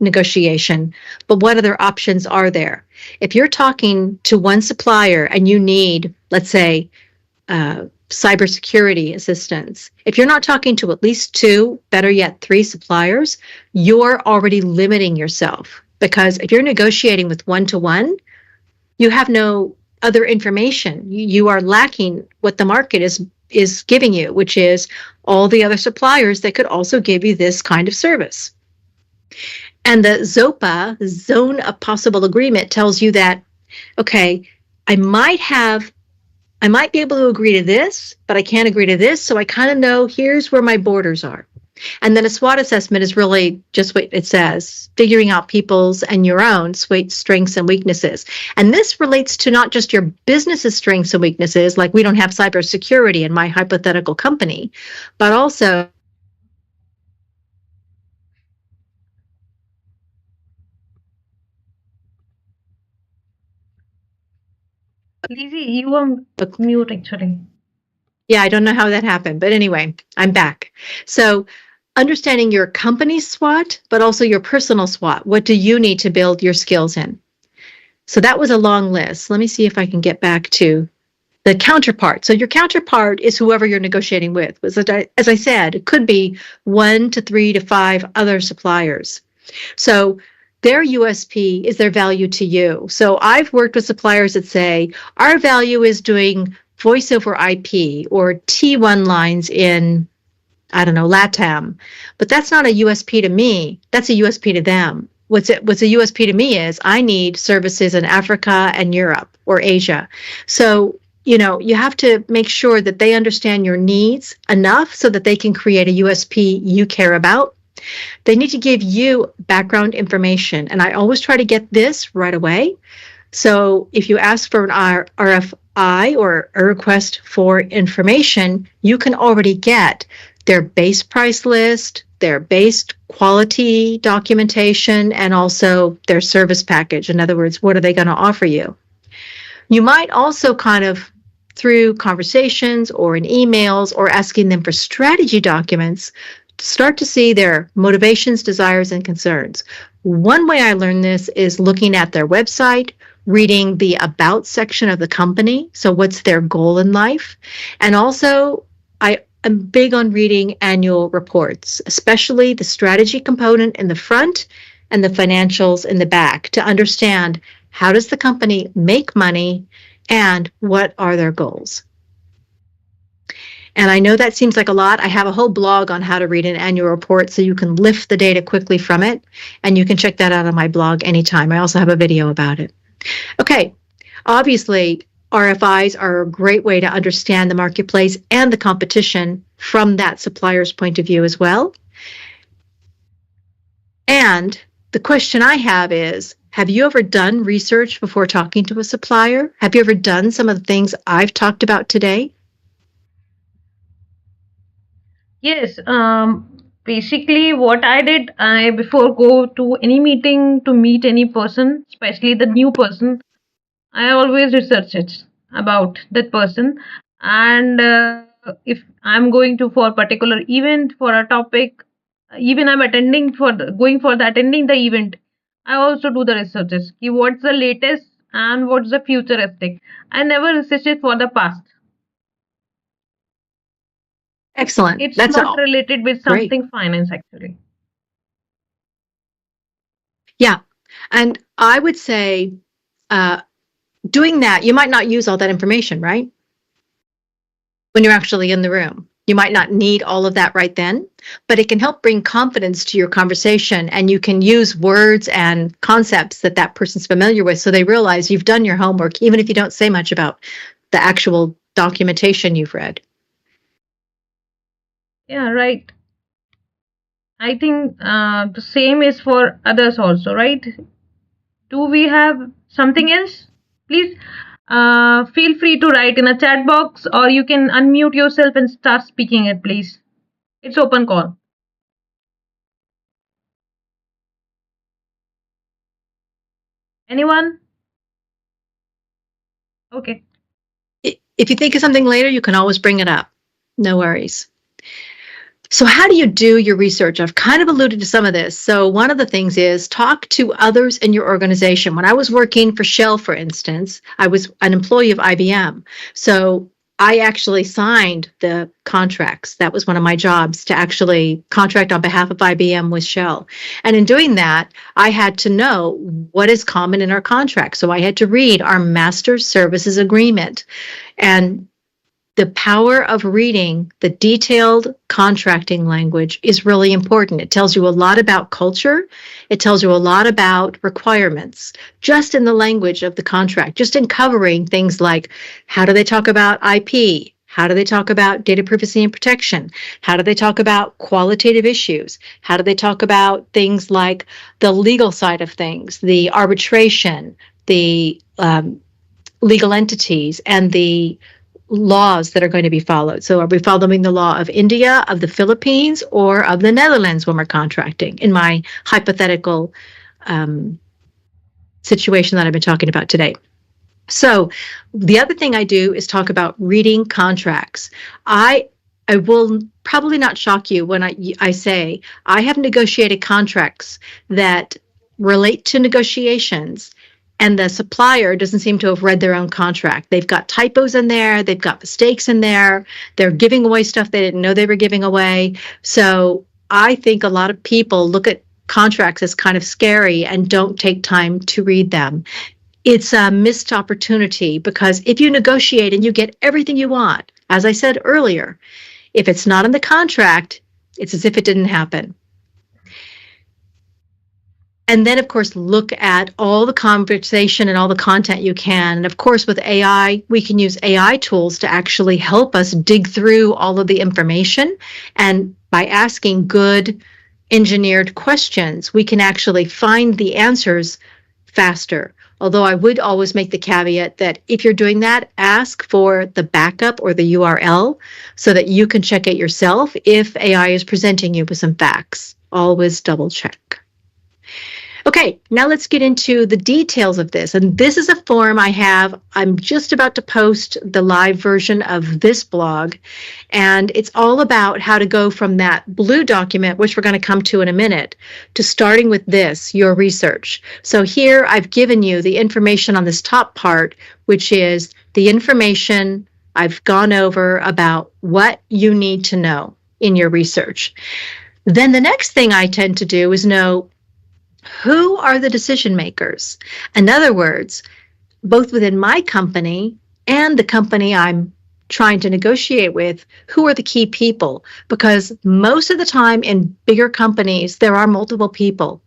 negotiation, but what other options are there? If you're talking to one supplier and you need, let's say, cybersecurity assistance, if you're not talking to at least 2, better yet 3 suppliers, you're already limiting yourself. Because if you're negotiating with one-to-one, you have no other information. You are lacking what the market is giving you, which is all the other suppliers that could also give you this kind of service. And the ZOPA, Zone of Possible Agreement, tells you that, okay, I might be able to agree to this, but I can't agree to this, so I kind of know here's where my borders are. And then a SWOT assessment is really just what it says, figuring out people's and your own strengths and weaknesses. And this relates to not just your business's strengths and weaknesses, like we don't have cybersecurity in my hypothetical company, but also Lizzie, you were mute actually. Yeah, I don't know how that happened, but anyway, I'm back. So understanding your company's SWOT, but also your personal SWOT. What do you need to build your skills in? So that was a long list. Let me see if I can get back to the counterpart. So your counterpart is whoever you're negotiating with. As I said, it could be 1 to 3 to 5 other suppliers. So their USP is their value to you. So I've worked with suppliers that say, our value is doing voice over IP or T1 lines in, I don't know, LATAM. But that's not a USP to me. That's a USP to them. What's a USP to me is I need services in Africa and Europe or Asia. So, you have to make sure that they understand your needs enough so that they can create a USP you care about. They need to give you background information. And I always try to get this right away. So if you ask for an RFI or a request for information, you can already get their base price list, their base quality documentation, and also their service package. In other words, what are they going to offer you? You might also kind of through conversations or in emails or asking them for strategy documents, start to see their motivations, desires, and concerns. One way I learned this is looking at their website, reading the about section of the company. So what's their goal in life? And also, I'm big on reading annual reports, especially the strategy component in the front and the financials in the back, to understand how does the company make money and what are their goals. And I know that seems like a lot. I have a whole blog on how to read an annual report so you can lift the data quickly from it. And you can check that out on my blog anytime. I also have a video about it. Okay, obviously, RFIs are a great way to understand the marketplace and the competition from that supplier's point of view as well. And the question I have is, have you ever done research before talking to a supplier? Have you ever done some of the things I've talked about today? Yes, basically what I did, I before go to any meeting to meet any person, especially the new person, I always research it about that person. And if I'm going to for a particular event for a topic, even I'm attending for going for the attending the event, I also do the researches. What's the latest and what's the futuristic. I never research it for the past. Excellent. It's That's not all. related with Great. something finance actually. Yeah. And I would say doing that, you might not use all that information, right? When you're actually in the room. You might not need all of that right then, but it can help bring confidence to your conversation, and you can use words and concepts that that person's familiar with so they realize you've done your homework, even if you don't say much about the actual documentation you've read. Yeah, right. I think the same is for others also, right? Do we have something else? Please feel free to write in a chat box, or you can unmute yourself and start speaking it, please. It's open call. Anyone? Okay. If you think of something later, you can always bring it up. No worries. So how do you do your research? I've kind of alluded to some of this. So one of the things is talk to others in your organization. When I was working for Shell, for instance, I was an employee of IBM. So I actually signed the contracts. That was one of my jobs, to actually contract on behalf of IBM with Shell. And in doing that, I had to know what is common in our contract. So I had to read our master services agreement. And the power of reading the detailed contracting language is really important. It tells you a lot about culture. It tells you a lot about requirements, just in the language of the contract, just in covering things like, how do they talk about IP? How do they talk about data privacy and protection? How do they talk about qualitative issues? How do they talk about things like the legal side of things, the arbitration, the legal entities, and the laws that are going to be followed. So are we following the law of India, of the Philippines, or of the Netherlands when we're contracting, in my hypothetical situation that I've been talking about today? So the other thing I do is talk about reading contracts. I will probably not shock you when I say I have negotiated contracts that relate to negotiations, and the supplier doesn't seem to have read their own contract. They've got typos in there. They've got mistakes in there. They're giving away stuff they didn't know they were giving away. So I think a lot of people look at contracts as kind of scary and don't take time to read them. It's a missed opportunity, because if you negotiate and you get everything you want, as I said earlier, if it's not in the contract, it's as if it didn't happen. And then, of course, look at all the conversation and all the content you can. And of course, with AI, we can use AI tools to actually help us dig through all of the information. And by asking good engineered questions, we can actually find the answers faster. Although I would always make the caveat that if you're doing that, ask for the backup or the URL so that you can check it yourself if AI is presenting you with some facts. Always double check. Okay, now let's get into the details of this. And this is a form I have. I'm just about to post the live version of this blog. And it's all about how to go from that blue document, which we're going to come to in a minute, to starting with this, your research. So here I've given you the information on this top part, which is the information I've gone over about what you need to know in your research. Then the next thing I tend to do is know who are the decision makers. In other words, both within my company and the company I'm trying to negotiate with, who are the key people? Because most of the time in bigger companies, there are multiple people.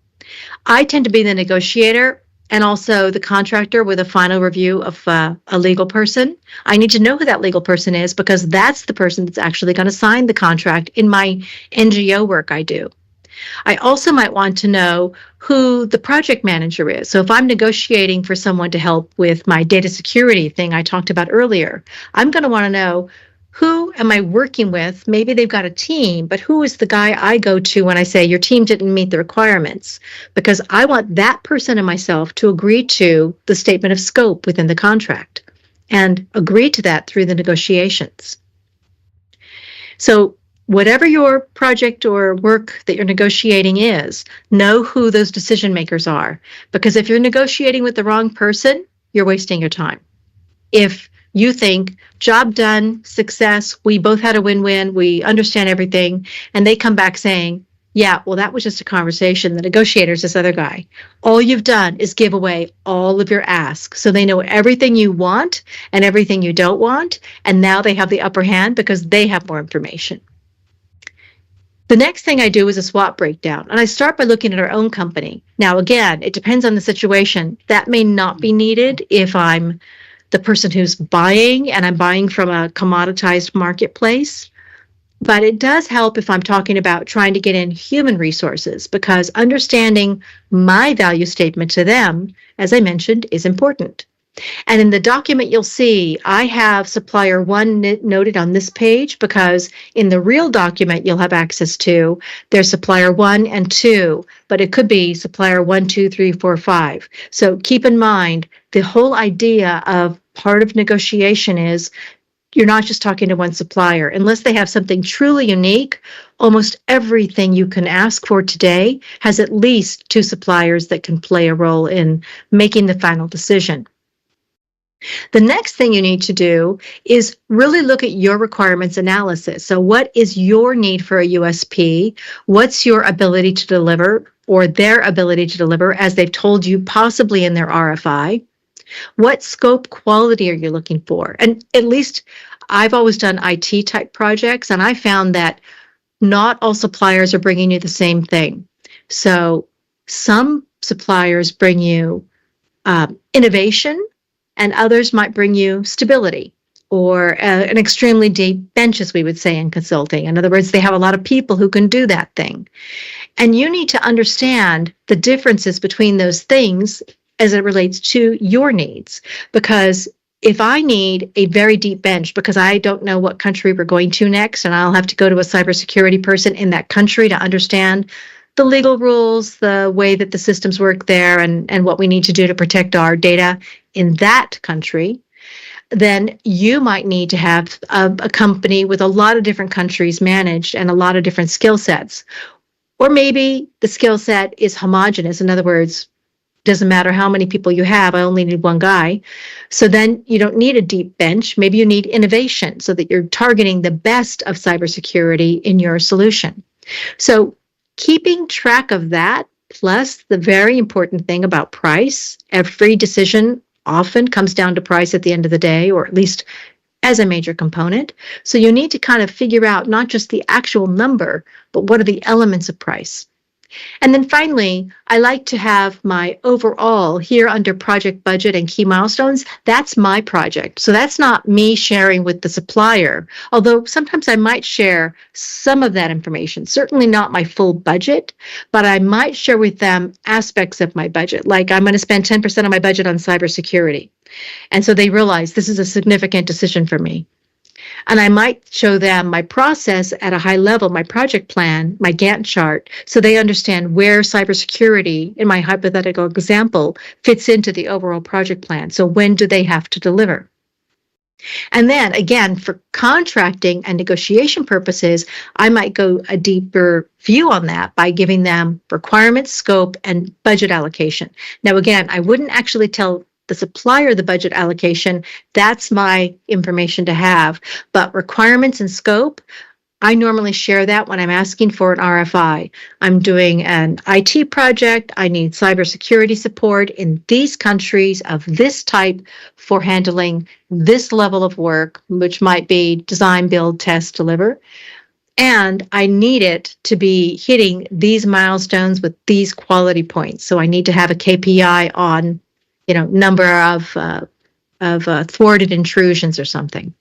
I tend to be the negotiator and also the contractor with a final review of a legal person. I need to know who that legal person is because that's the person that's actually going to sign the contract in my NGO work I do. I also might want to know who the project manager is. So if I'm negotiating for someone to help with my data security thing I talked about earlier, I'm going to want to know who am I working with? Maybe they've got a team, but who is the guy I go to when I say your team didn't meet the requirements? Because I want that person and myself to agree to the statement of scope within the contract and agree to that through the negotiations. So whatever your project or work that you're negotiating is, know who those decision makers are. Because if you're negotiating with the wrong person, you're wasting your time. If you think, job done, success, we both had a win-win, we understand everything, and they come back saying, yeah, well, that was just a conversation. The negotiator's this other guy. All you've done is give away all of your asks. So they know everything you want and everything you don't want, and now they have the upper hand because they have more information. The next thing I do is a SWOT breakdown, and I start by looking at our own company. Now, again, it depends on the situation. That may not be needed if I'm the person who's buying and I'm buying from a commoditized marketplace. But it does help if I'm talking about trying to get in human resources because understanding my value statement to them, as I mentioned, is important. And in the document you'll see, I have supplier 1 noted on this page because in the real document you'll have access to, there's supplier 1 and 2, but it could be supplier 1, 2, 3, 4, 5. So keep in mind, the whole idea of part of negotiation is you're not just talking to one supplier. Unless they have something truly unique, almost everything you can ask for today has at least 2 suppliers that can play a role in making the final decision. The next thing you need to do is really look at your requirements analysis. So what is your need for a USP? What's your ability to deliver or their ability to deliver as they've told you possibly in their RFI? What scope quality are you looking for? And at least I've always done IT type projects and I found that not all suppliers are bringing you the same thing. So some suppliers bring you innovation, and others might bring you stability or an extremely deep bench, as we would say in consulting. In other words, they have a lot of people who can do that thing. And you need to understand the differences between those things as it relates to your needs. Because if I need a very deep bench because I don't know what country we're going to next, and I'll have to go to a cybersecurity person in that country to understand the legal rules, the way that the systems work there, and what we need to do to protect our data in that country, then you might need to have a company with a lot of different countries managed and a lot of different skill sets. Or maybe the skill set is homogenous. In other words, doesn't matter how many people you have, I only need one guy. So then you don't need a deep bench. Maybe you need innovation so that you're targeting the best of cybersecurity in your solution. So keeping track of that, plus the very important thing about price, every decision often comes down to price at the end of the day, or at least as a major component. So you need to kind of figure out not just the actual number, but what are the elements of price. And then finally, I like to have my overall here under project budget and key milestones. That's my project. So that's not me sharing with the supplier, although sometimes I might share some of that information, certainly not my full budget, but I might share with them aspects of my budget. Like I'm going to spend 10% of my budget on cybersecurity. And so they realize this is a significant decision for me. And I might show them my process at a high level, my project plan, my Gantt chart, so they understand where cybersecurity, in my hypothetical example, fits into the overall project plan. So when do they have to deliver? And then again, for contracting and negotiation purposes, I might go a deeper view on that by giving them requirements, scope, and budget allocation. Now, again, I wouldn't actually tell the supplier the budget allocation. That's my information to have. But requirements and scope, I normally share that when I'm asking for an RFI. I'm doing an IT project. I need cybersecurity support in these countries of this type for handling this level of work, which might be design, build, test, deliver. And I need it to be hitting these milestones with these quality points. So I need to have a KPI on, number of thwarted intrusions or something.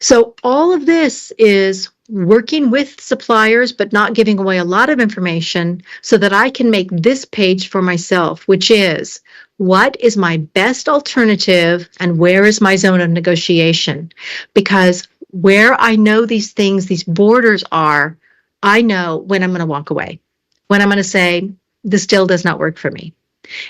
So all of this is working with suppliers, but not giving away a lot of information so that I can make this page for myself, which is, what is my best alternative and where is my zone of negotiation? Because where I know these things, these borders are, I know when I'm going to walk away, when I'm going to say, this still does not work for me.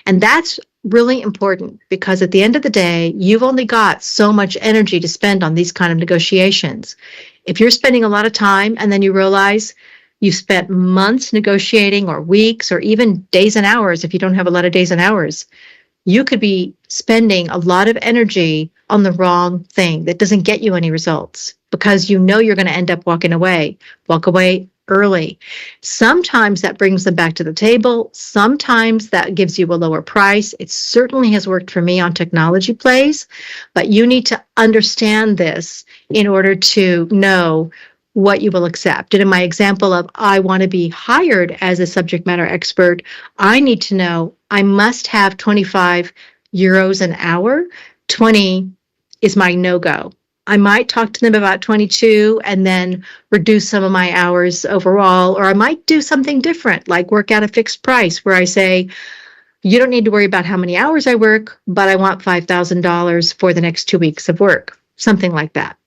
And that's really important because at the end of the day, you've only got so much energy to spend on these kind of negotiations. If you're spending a lot of time and then you realize you spent months negotiating or weeks or even days and hours, if you don't have a lot of days and hours, you could be spending a lot of energy on the wrong thing that doesn't get you any results because you're going to end up walk away early. Sometimes that brings them back to the table. Sometimes that gives you a lower price. It certainly has worked for me on technology plays, but you need to understand this in order to know what you will accept. And in my example of I want to be hired as a subject matter expert, I need to know I must have 25 euros an hour. 20 is my no-go. I might talk to them about 22 and then reduce some of my hours overall, or I might do something different, like work out a fixed price where I say, you don't need to worry about how many hours I work, but I want $5,000 for the next 2 weeks of work, something like that.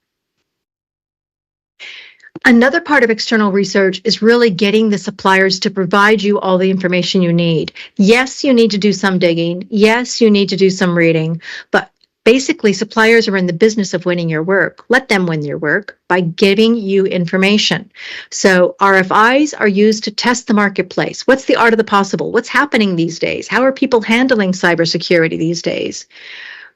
Another part of external research is really getting the suppliers to provide you all the information you need. Yes, you need to do some digging. Yes, you need to do some reading, but basically, suppliers are in the business of winning your work. Let them win your work by giving you information. So RFIs are used to test the marketplace. What's the art of the possible? What's happening these days? How are people handling cybersecurity these days?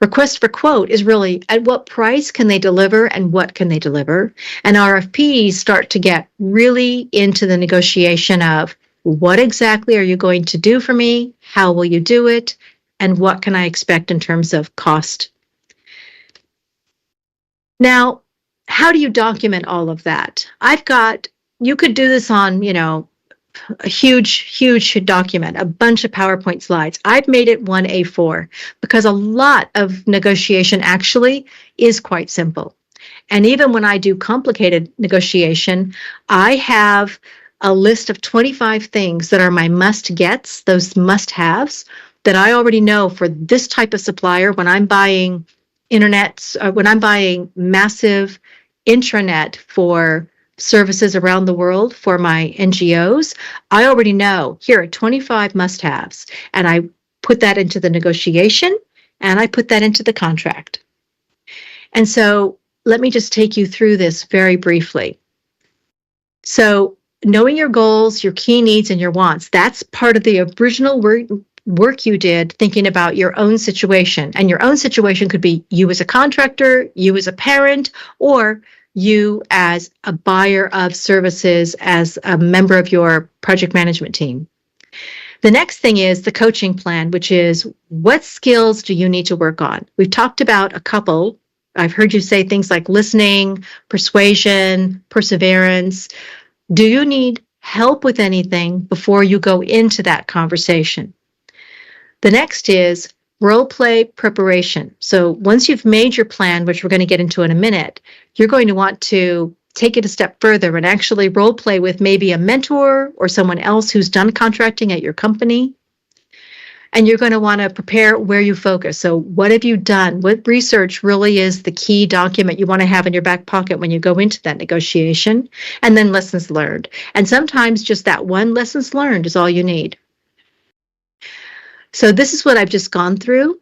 Request for quote is really at what price can they deliver and what can they deliver? And RFPs start to get really into the negotiation of what exactly are you going to do for me? How will you do it? And what can I expect in terms of cost? Now, how do you document all of that? You could do this on, a huge document, a bunch of PowerPoint slides. I've made it one A4 because a lot of negotiation actually is quite simple. And even when I do complicated negotiation, I have a list of 25 things that are my must-gets, those must-haves, that I already know for this type of supplier when I'm buying when I'm buying massive intranet for services around the world for my NGOs, I already know here are 25 must-haves, and I put that into the negotiation and I put that into the contract. And so let me just take you through this very briefly. So knowing your goals, your key needs, and your wants, that's part of the original work you did thinking about your own situation. And your own situation could be you as a contractor, you as a parent, or you as a buyer of services as a member of your project management team. The next thing is the coaching plan, which is what skills do you need to work on? We've talked about a couple. I've heard you say things like listening, persuasion, perseverance. Do you need help with anything before you go into that conversation? The next is role play preparation. So once you've made your plan, which we're going to get into in a minute, you're going to want to take it a step further and actually role play with maybe a mentor or someone else who's done contracting at your company. And you're going to want to prepare where you focus. So what have you done? What research really is the key document you want to have in your back pocket when you go into that negotiation? And then lessons learned. And sometimes just that one lessons learned is all you need. So this is what I've just gone through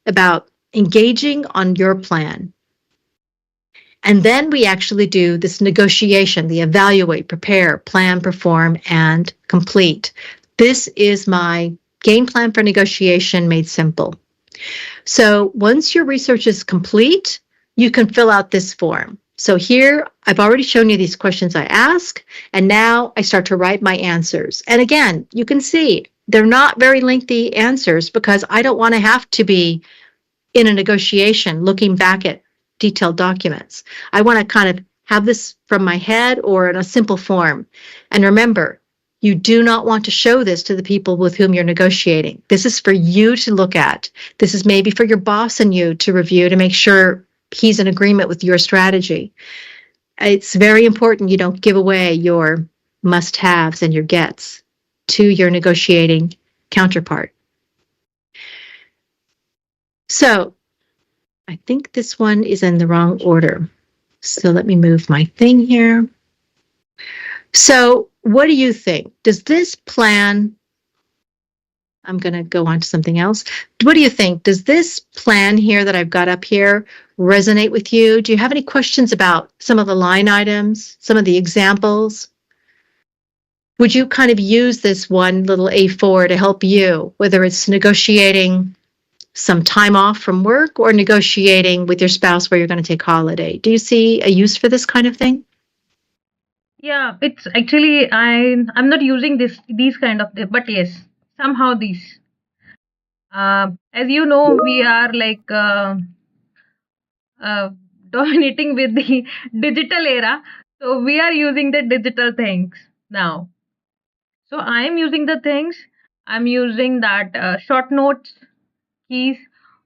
about engaging on your plan. And then we actually do this negotiation, the evaluate, prepare, plan, perform, and complete. This is my game plan for negotiation made simple. So once your research is complete, you can fill out this form. So here, I've already shown you these questions I ask, and now I start to write my answers. And again, you can see they're not very lengthy answers because I don't want to have to be in a negotiation looking back at detailed documents. I want to kind of have this from my head or in a simple form. And remember, you do not want to show this to the people with whom you're negotiating. This is for you to look at. This is maybe for your boss and you to review to make sure he's in agreement with your strategy. It's very important you don't give away your must-haves and your gets to your negotiating counterpart. So I think this one is in the wrong order. So let me move my thing here. So what do you think? Does this plan, I'm going to go on to something else. What do you think? Does this plan here that I've got up here resonate with you? Do you have any questions about some of the line items, some of the examples? Would you kind of use this one little A4 to help you, whether it's negotiating some time off from work or negotiating with your spouse where you're going to take holiday? Do you see a use for this kind of thing? Yeah, it's actually I'm not using these kind of, but yes, somehow these. As you know, we are like dominating with the digital era, so we are using the digital things now. So I am using the things. I'm using that short notes keys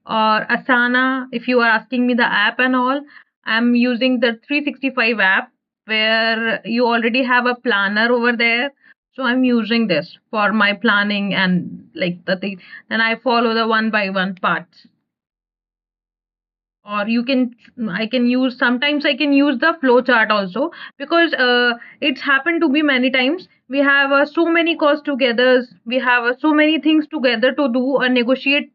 or Asana. If you are asking me the app and all, I'm using the 365 app where you already have a planner over there. So I'm using this for my planning and like the thing. Then I follow the one by one parts. Or I can use, sometimes I can use the flow chart also, because it's happened to me many times. We have so many calls together. We have so many things together to do or negotiate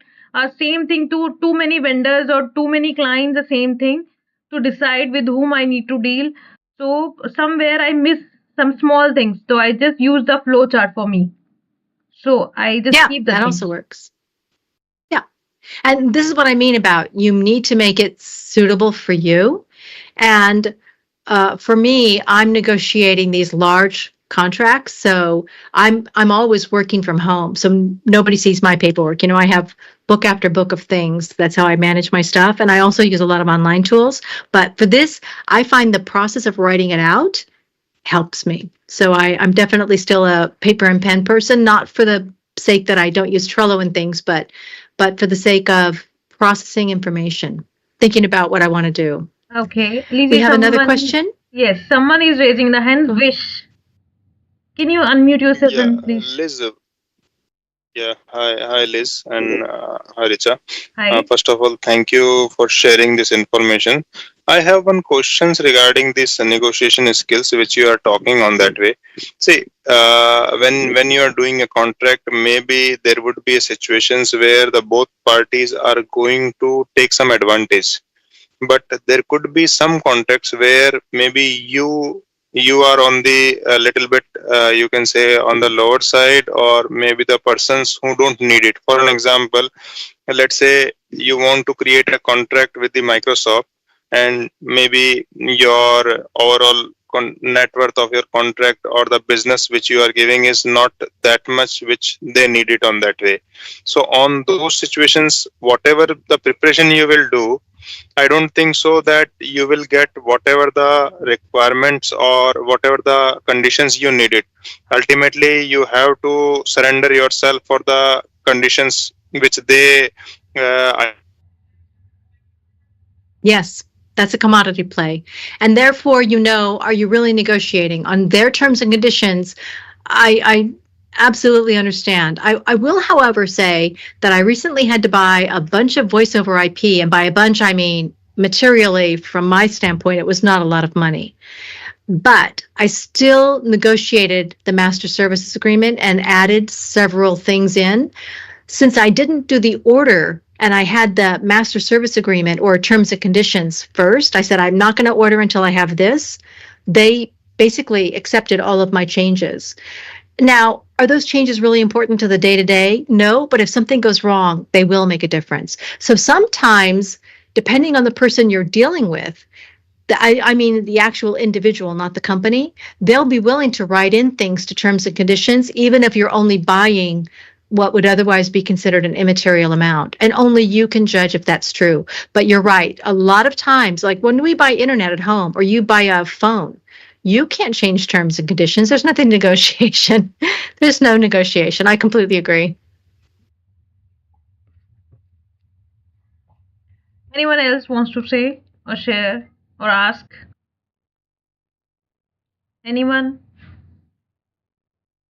same thing to too many vendors or too many clients, the same thing to decide with whom I need to deal. So somewhere I miss some small things. So I just use the flow chart for me. So I just keep that also works. Yeah. And this is what I mean about you need to make it suitable for you. And for me, I'm negotiating these large contracts, so I'm always working from home, so nobody sees my paperwork. You know, I have book after book of things. That's how I manage my stuff, and I also use a lot of online tools. But for this, I find the process of writing it out helps me. So I'm definitely still a paper and pen person, not for the sake that I don't use Trello and things, but for the sake of processing information, thinking about what I want to do. Okay. We have another question? Yes, someone is raising the hand. Wish. Can you unmute yourself, please? Liz. Hi Liz and hi Richa. Hi. First of all, thank you for sharing this information. I have one questions regarding this negotiation skills which you are talking on that way. See, when you are doing a contract, maybe there would be situations where the both parties are going to take some advantage. But there could be some contracts where maybe you are on the little bit you can say on the lower side, or maybe the persons who don't need it. For an example, let's say you want to create a contract with the Microsoft, and maybe your overall net worth of your contract or the business which you are giving is not that much which they need it on that way. So on those situations, whatever the preparation you will do, I don't think so that you will get whatever the requirements or whatever the conditions you needed. Ultimately, you have to surrender yourself for the conditions which they. Yes, that's a commodity play. And therefore, are you really negotiating on their terms and conditions? I absolutely understand. I will, however, say that I recently had to buy a bunch of voice over IP, and by a bunch, I mean materially, from my standpoint, it was not a lot of money. But I still negotiated the master services agreement and added several things in. Since I didn't do the order and I had the master service agreement or terms and conditions first, I said, I'm not going to order until I have this. They basically accepted all of my changes. Now, are those changes really important to the day-to-day? No, but if something goes wrong, they will make a difference. So sometimes, depending on the person you're dealing with, I mean the actual individual, not the company, they'll be willing to write in things to terms and conditions, even if you're only buying what would otherwise be considered an immaterial amount. And only you can judge if that's true. But you're right. A lot of times, like when we buy internet at home or you buy a phone, you can't change terms and conditions. There's nothing negotiation. There's no negotiation. I completely agree. Anyone else wants to say or share or ask? Anyone?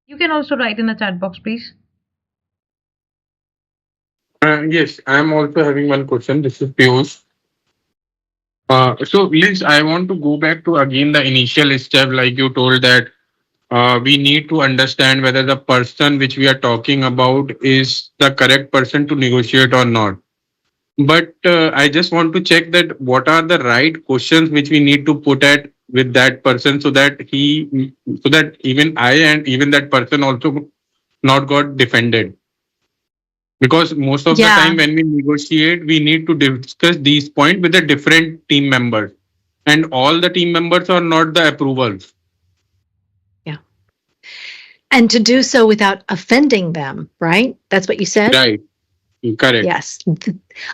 You can also write in the chat box, please. Yes, I'm also having one question. This is Piyush. So Liz, I want to go back to again the initial step, like you told that we need to understand whether the person which we are talking about is the correct person to negotiate or not. But I just want to check that what are the right questions which we need to put at with that person so that even I and even that person also not got defended. Because most of the time when we negotiate, we need to discuss these points with the different team members. And all the team members are not the approvals. Yeah. And to do so without offending them, right? That's what you said? Right. Correct. Yes.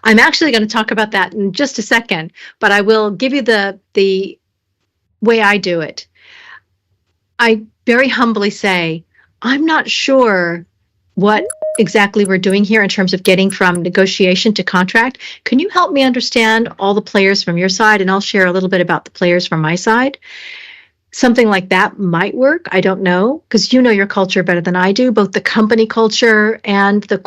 I'm actually going to talk about that in just a second, but I will give you the way I do it. I very humbly say, I'm not sure what exactly we're doing here in terms of getting from negotiation to contract. Can you help me understand all the players from your side? And I'll share a little bit about the players from my side. Something like that might work. I don't know, because you know your culture better than I do, both the company culture and the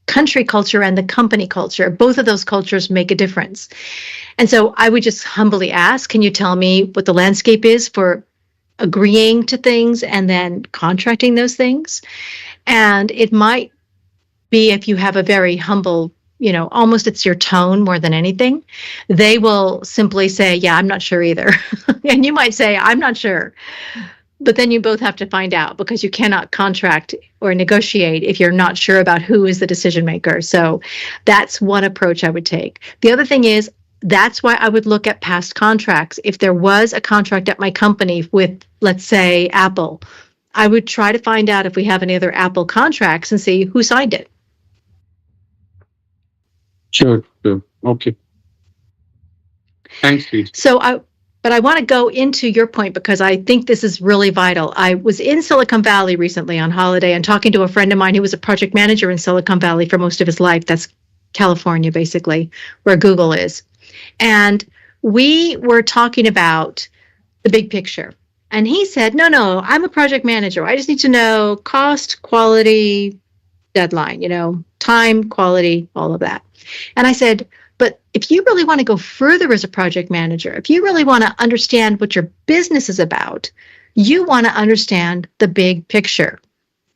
country culture and the company culture. Both of those cultures make a difference. And so I would just humbly ask, can you tell me what the landscape is for agreeing to things and then contracting those things? And it might be, if you have a very humble, almost it's your tone more than anything, they will simply say, yeah, I'm not sure either. And you might say, I'm not sure. But then you both have to find out, because you cannot contract or negotiate if you're not sure about who is the decision maker. So that's one approach I would take. The other thing is, that's why I would look at past contracts. If there was a contract at my company with, let's say, Apple, I would try to find out if we have any other Apple contracts and see who signed it. Sure. Okay. Thanks, Pete. But I want to go into your point, because I think this is really vital. I was in Silicon Valley recently on holiday and talking to a friend of mine who was a project manager in Silicon Valley for most of his life. That's California, basically, where Google is. And we were talking about the big picture. And he said, no, I'm a project manager. I just need to know cost, quality, deadline, time, quality, all of that. And I said, but if you really want to go further as a project manager, if you really want to understand what your business is about, you want to understand the big picture.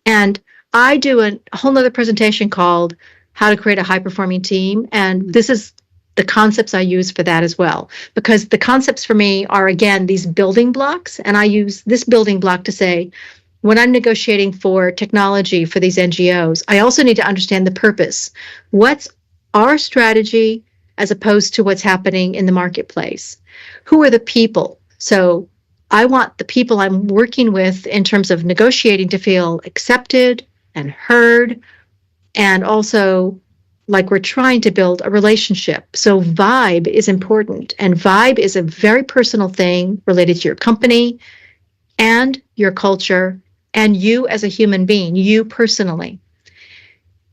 And I do a whole nother presentation called How to Create a High-Performing Team. And this is the concepts I use for that as well, because the concepts for me are, again, these building blocks. And I use this building block to say, when I'm negotiating for technology for these NGOs, I also need to understand the purpose. What's our strategy as opposed to what's happening in the marketplace? Who are the people? So I want the people I'm working with in terms of negotiating to feel accepted and heard, and also like we're trying to build a relationship. So vibe is important, and vibe is a very personal thing related to your company and your culture and you as a human being, you personally.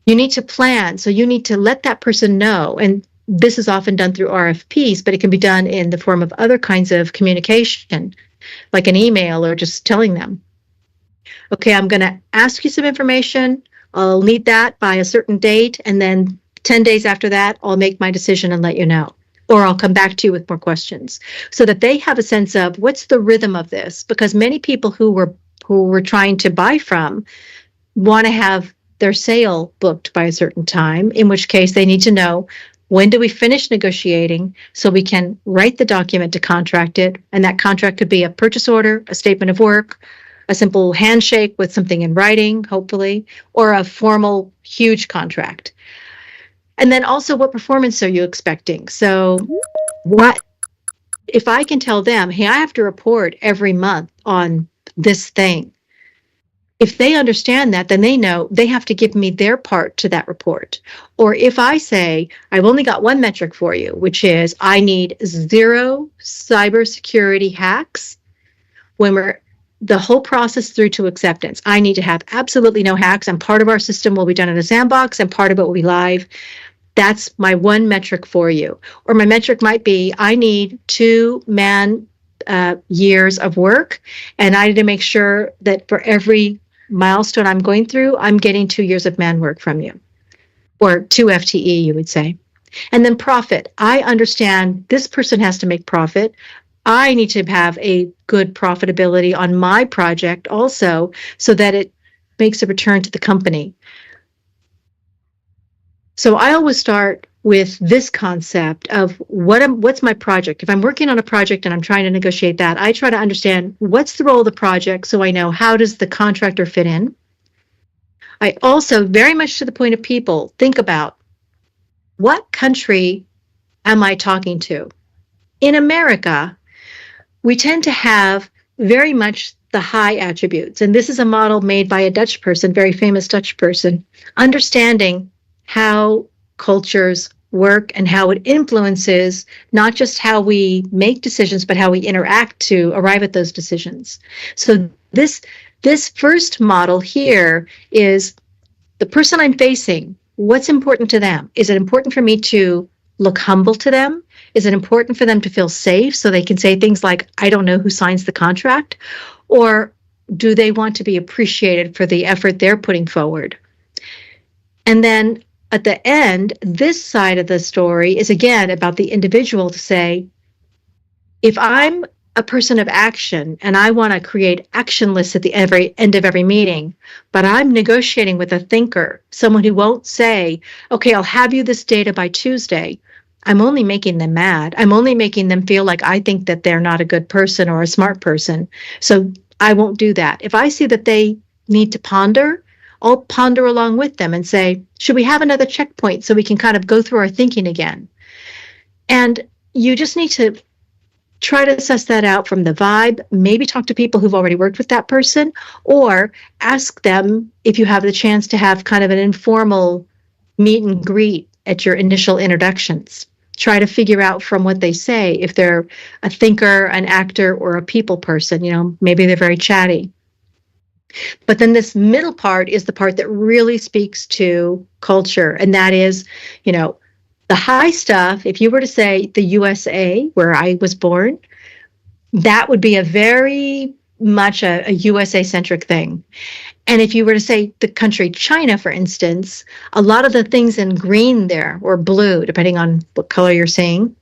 You need to plan. So you need to let that person know. And this is often done through RFPs, but it can be done in the form of other kinds of communication, like an email or just telling them. Okay, I'm going to ask you some information. I'll need that by a certain date. And then 10 days after that, I'll make my decision and let you know. Or I'll come back to you with more questions so that they have a sense of what's the rhythm of this. Because many people who we're trying to buy from want to have their sale booked by a certain time, in which case they need to know, when do we finish negotiating so we can write the document to contract it? And that contract could be a purchase order, a statement of work, a simple handshake with something in writing, hopefully, or a formal, huge contract. And then also, what performance are you expecting? So what if I can tell them, hey, I have to report every month on this thing. If they understand that, then they know they have to give me their part to that report. Or if I say, I've only got one metric for you, which is I need 0 cybersecurity hacks when we're the whole process through to acceptance. I need to have absolutely no hacks, and part of our system will be done in a sandbox and part of it will be live. That's my one metric for you. Or my metric might be, I need 2 man years of work, and I need to make sure that for every milestone I'm going through, I'm getting 2 years of man work from you, or 2 FTE, you would say. And then profit. I understand this person has to make profit. I need to have a good profitability on my project also, so that it makes a return to the company. So I always start with this concept of what's my project. If I'm working on a project and I'm trying to negotiate that, I try to understand what's the role of the project so I know how does the contractor fit in. I also, very much to the point of people, think about what country am I talking to? In America, we tend to have very much the high attributes. And this is a model made by a Dutch person, very famous Dutch person, understanding how cultures work and how it influences not just how we make decisions, but how we interact to arrive at those decisions. So this first model here is the person I'm facing. What's important to them? Is it important for me to look humble to them? Is it important for them to feel safe so they can say things like, I don't know who signs the contract? Or do they want to be appreciated for the effort they're putting forward? And then at the end, this side of the story is again about the individual to say, if I'm a person of action and I want to create action lists at the end of every meeting, but I'm negotiating with a thinker, someone who won't say, okay, I'll have you this data by Tuesday, I'm only making them mad. I'm only making them feel like I think that they're not a good person or a smart person. So I won't do that. If I see that they need to ponder, I'll ponder along with them and say, should we have another checkpoint so we can kind of go through our thinking again? And you just need to try to assess that out from the vibe, maybe talk to people who've already worked with that person, or ask them if you have the chance to have kind of an informal meet and greet at your initial introductions. Try to figure out from what they say if they're a thinker, an actor, or a people person. You know, maybe they're very chatty. But then this middle part is the part that really speaks to culture, and that is, you know, the high stuff. If you were to say the USA, where I was born, that would be a very much a USA-centric thing. And if you were to say the country China, for instance, a lot of the things in green there, or blue, depending on what color you're seeing,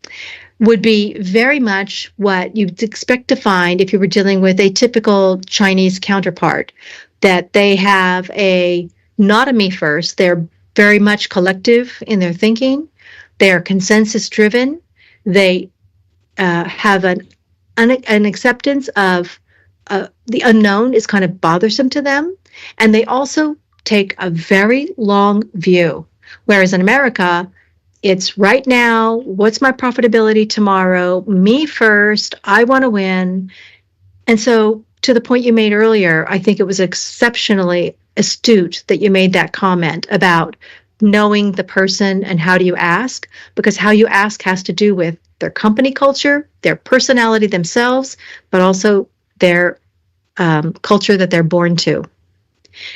would be very much what you'd expect to find if you were dealing with a typical Chinese counterpart, that they have not a me first, they're very much collective in their thinking, they're consensus driven, they have an acceptance of the unknown is kind of bothersome to them, and they also take a very long view. Whereas in America, it's right now, what's my profitability tomorrow, me first, I want to win. And so to the point you made earlier, I think it was exceptionally astute that you made that comment about knowing the person and how do you ask, because how you ask has to do with their company culture, their personality themselves, but also their culture that they're born to.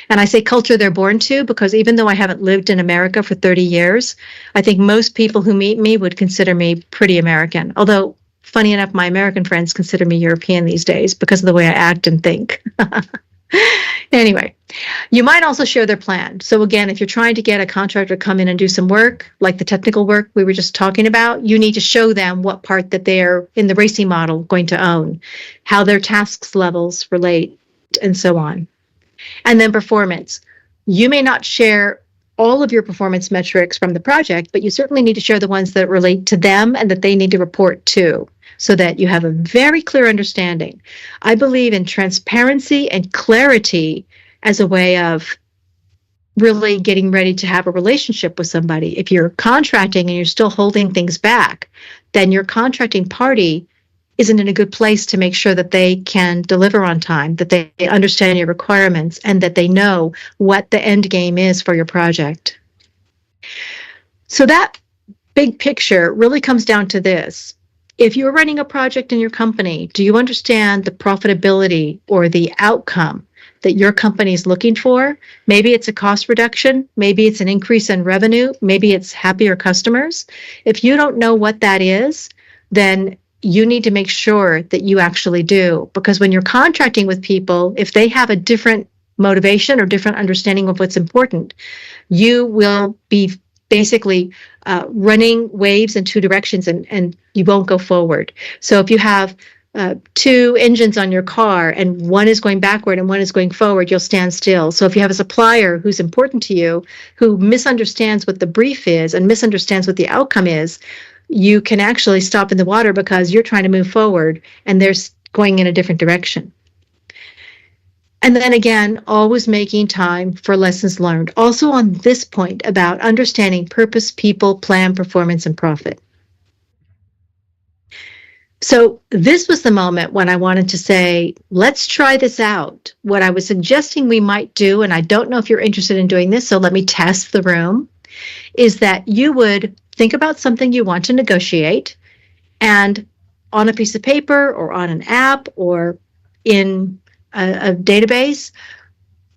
And I say culture they're born to because even though I haven't lived in America for 30 years, I think most people who meet me would consider me pretty American. Although, funny enough, my American friends consider me European these days because of the way I act and think. Anyway, you might also share their plan. So again, if you're trying to get a contractor to come in and do some work, like the technical work we were just talking about, you need to show them what part that they're in the racing model going to own, how their tasks levels relate, and so on. And then performance. You may not share all of your performance metrics from the project, but you certainly need to share the ones that relate to them and that they need to report to, so that you have a very clear understanding. I believe in transparency and clarity as a way of really getting ready to have a relationship with somebody. If you're contracting and you're still holding things back, then your contracting party isn't in a good place to make sure that they can deliver on time, that they understand your requirements, and that they know what the end game is for your project. So that big picture really comes down to this. If you're running a project in your company, do you understand the profitability or the outcome that your company is looking for? Maybe it's a cost reduction. Maybe it's an increase in revenue. Maybe it's happier customers. If you don't know what that is, then you need to make sure that you actually do. Because when you're contracting with people, if they have a different motivation or different understanding of what's important, you will be basically running waves in two directions, and you won't go forward. So if you have two engines on your car and one is going backward and one is going forward, you'll stand still. So if you have a supplier who's important to you, who misunderstands what the brief is and misunderstands what the outcome is, you can actually stop in the water because you're trying to move forward and they're going in a different direction. And then again, always making time for lessons learned. Also on this point about understanding purpose, people, plan, performance, and profit. So this was the moment when I wanted to say, let's try this out. What I was suggesting we might do, and I don't know if you're interested in doing this, so let me test the room, is that you would think about something you want to negotiate, and on a piece of paper or on an app or in a database,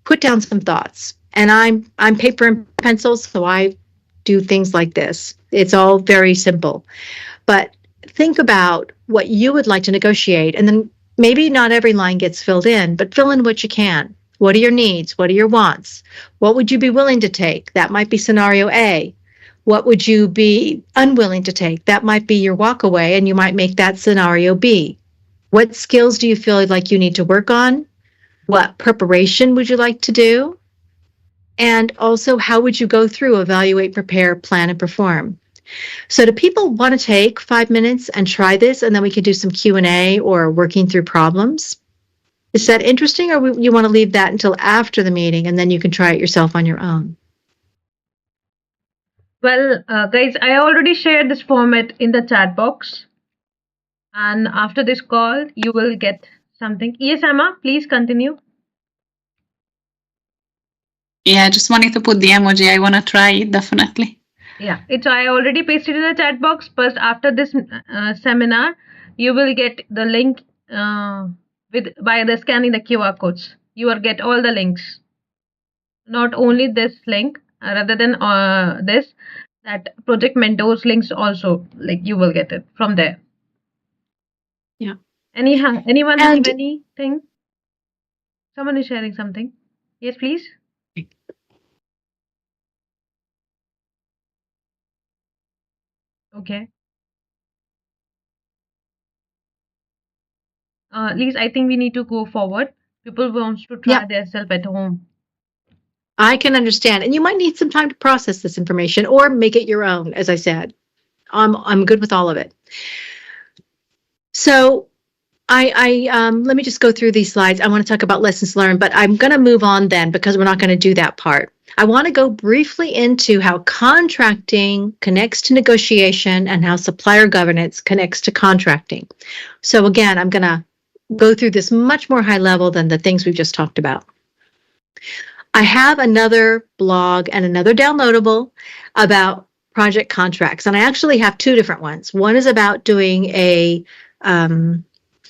put down some thoughts. And I'm paper and pencil, so I do things like this. It's all very simple. But think about what you would like to negotiate, and then maybe not every line gets filled in, but fill in what you can. What are your needs? What are your wants? What would you be willing to take? That might be scenario A. What would you be unwilling to take? That might be your walk away, and you might make that scenario B. What skills do you feel like you need to work on? What preparation would you like to do? And also, how would you go through, evaluate, prepare, plan, and perform? So do people want to take 5 minutes and try this, and then we could do some Q&A or working through problems? Is that interesting, or you want to leave that until after the meeting, and then you can try it yourself on your own? Well, guys, I already shared this format in the chat box. And after this call, you will get something. Yes, Emma, please continue. Yeah, just wanted to put the emoji. I want to try it, definitely. Yeah, I already pasted in the chat box. But after this seminar, you will get the link by the scanning the QR codes. You will get all the links. Not only this link, rather than this, that Project Mentors links also, like you will get it from there. Yeah. Anyone have anything? Someone is sharing something. Yes, please. Okay. Liz, I think we need to go forward. People want to try themselves at home. I can understand. And you might need some time to process this information or make it your own, as I said. I'm good with all of it. So let me just go through these slides. I want to talk about lessons learned, but I'm going to move on then because we're not going to do that part. I want to go briefly into how contracting connects to negotiation and how supplier governance connects to contracting. So again, I'm going to go through this much more high level than the things we've just talked about. I have another blog and another downloadable about project contracts, and I actually have two different ones. One is about doing a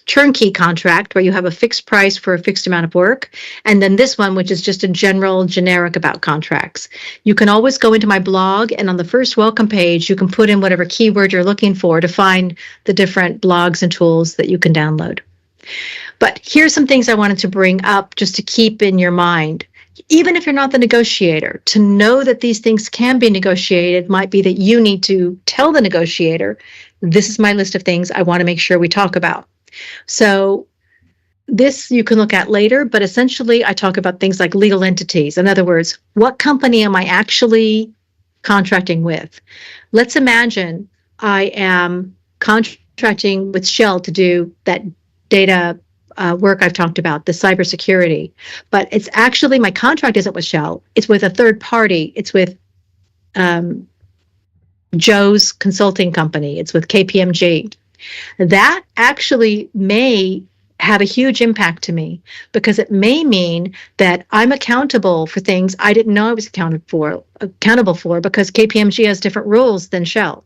turnkey contract where you have a fixed price for a fixed amount of work. And then this one, which is just a generic about contracts. You can always go into my blog, and on the first welcome page, you can put in whatever keyword you're looking for to find the different blogs and tools that you can download. But here's some things I wanted to bring up just to keep in your mind. Even if you're not the negotiator, to know that these things can be negotiated might be that you need to tell the negotiator, this is my list of things I want to make sure we talk about. So this you can look at later, but essentially I talk about things like legal entities. In other words, what company am I actually contracting with? Let's imagine I am contracting with Shell to do that data work I've talked about, the cybersecurity. But it's actually, my contract isn't with Shell. It's with a third party. It's with Joe's consulting company. It's with KPMG. That actually may have a huge impact to me, because it may mean that I'm accountable for things I didn't know I was accountable for because KPMG has different rules than Shell.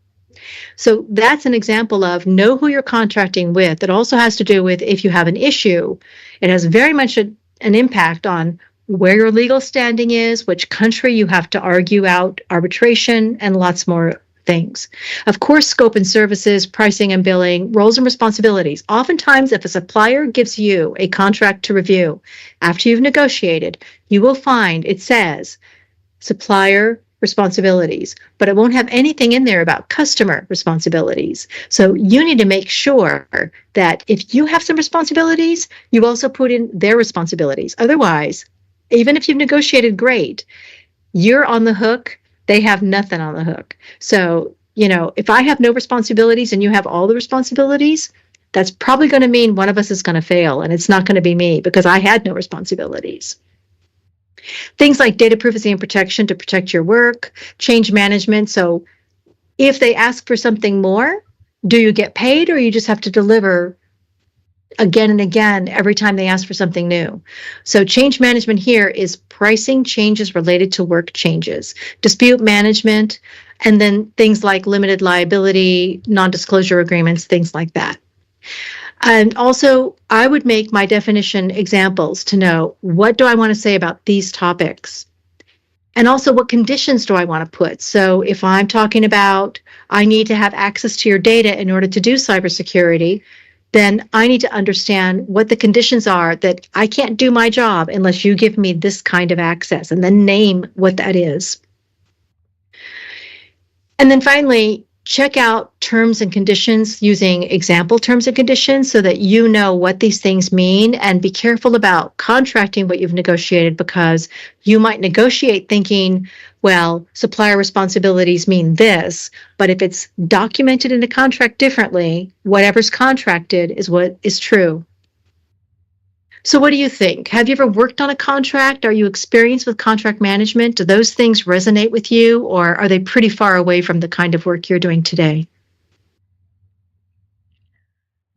So that's an example of know who you're contracting with. It also has to do with if you have an issue. It has very much an impact on where your legal standing is, which country you have to argue out arbitration, and lots more things. Of course, scope and services, pricing and billing, roles and responsibilities. Oftentimes, if a supplier gives you a contract to review after you've negotiated, you will find it says supplier responsibilities, but it won't have anything in there about customer responsibilities. So you need to make sure that if you have some responsibilities, you also put in their responsibilities. Otherwise, even if you've negotiated great, you're on the hook, they have nothing on the hook. So, if I have no responsibilities and you have all the responsibilities, that's probably going to mean one of us is going to fail, and it's not going to be me because I had no responsibilities. Things like data privacy and protection to protect your work, change management. So if they ask for something more, do you get paid, or you just have to deliver again and again every time they ask for something new? So change management here is pricing changes related to work changes, dispute management, and then things like limited liability, non-disclosure agreements, things like that. And also, I would make my definition examples to know what do I want to say about these topics? And also, what conditions do I want to put? So if I'm talking about I need to have access to your data in order to do cybersecurity, then I need to understand what the conditions are that I can't do my job unless you give me this kind of access, and then name what that is. And then finally, check out terms and conditions using example terms and conditions so that you know what these things mean, and be careful about contracting what you've negotiated, because you might negotiate thinking, well, supplier responsibilities mean this, but if it's documented in the contract differently, whatever's contracted is what is true. So what do you think? Have you ever worked on a contract? Are you experienced with contract management? Do those things resonate with you, or are they pretty far away from the kind of work you're doing today?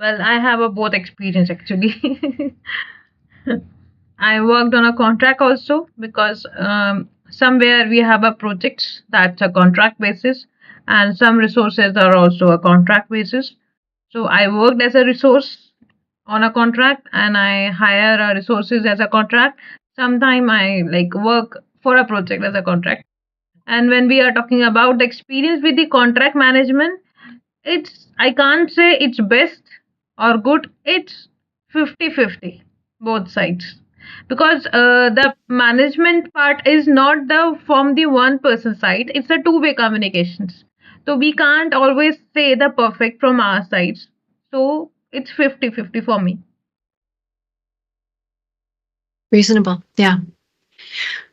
Well, I have a both experience actually. I worked on a contract also because somewhere we have a project that's a contract basis, and some resources are also a contract basis. So I worked as a resource on a contract, and I hire resources as a contract. Sometime I work for a project as a contract. And when we are talking about the experience with the contract management, I can't say it's best or good. It's 50-50, both sides. Because the management part is not from the one person side, it's a two-way communications. So we can't always say the perfect from our sides. So it's 50-50 for me. Reasonable, yeah.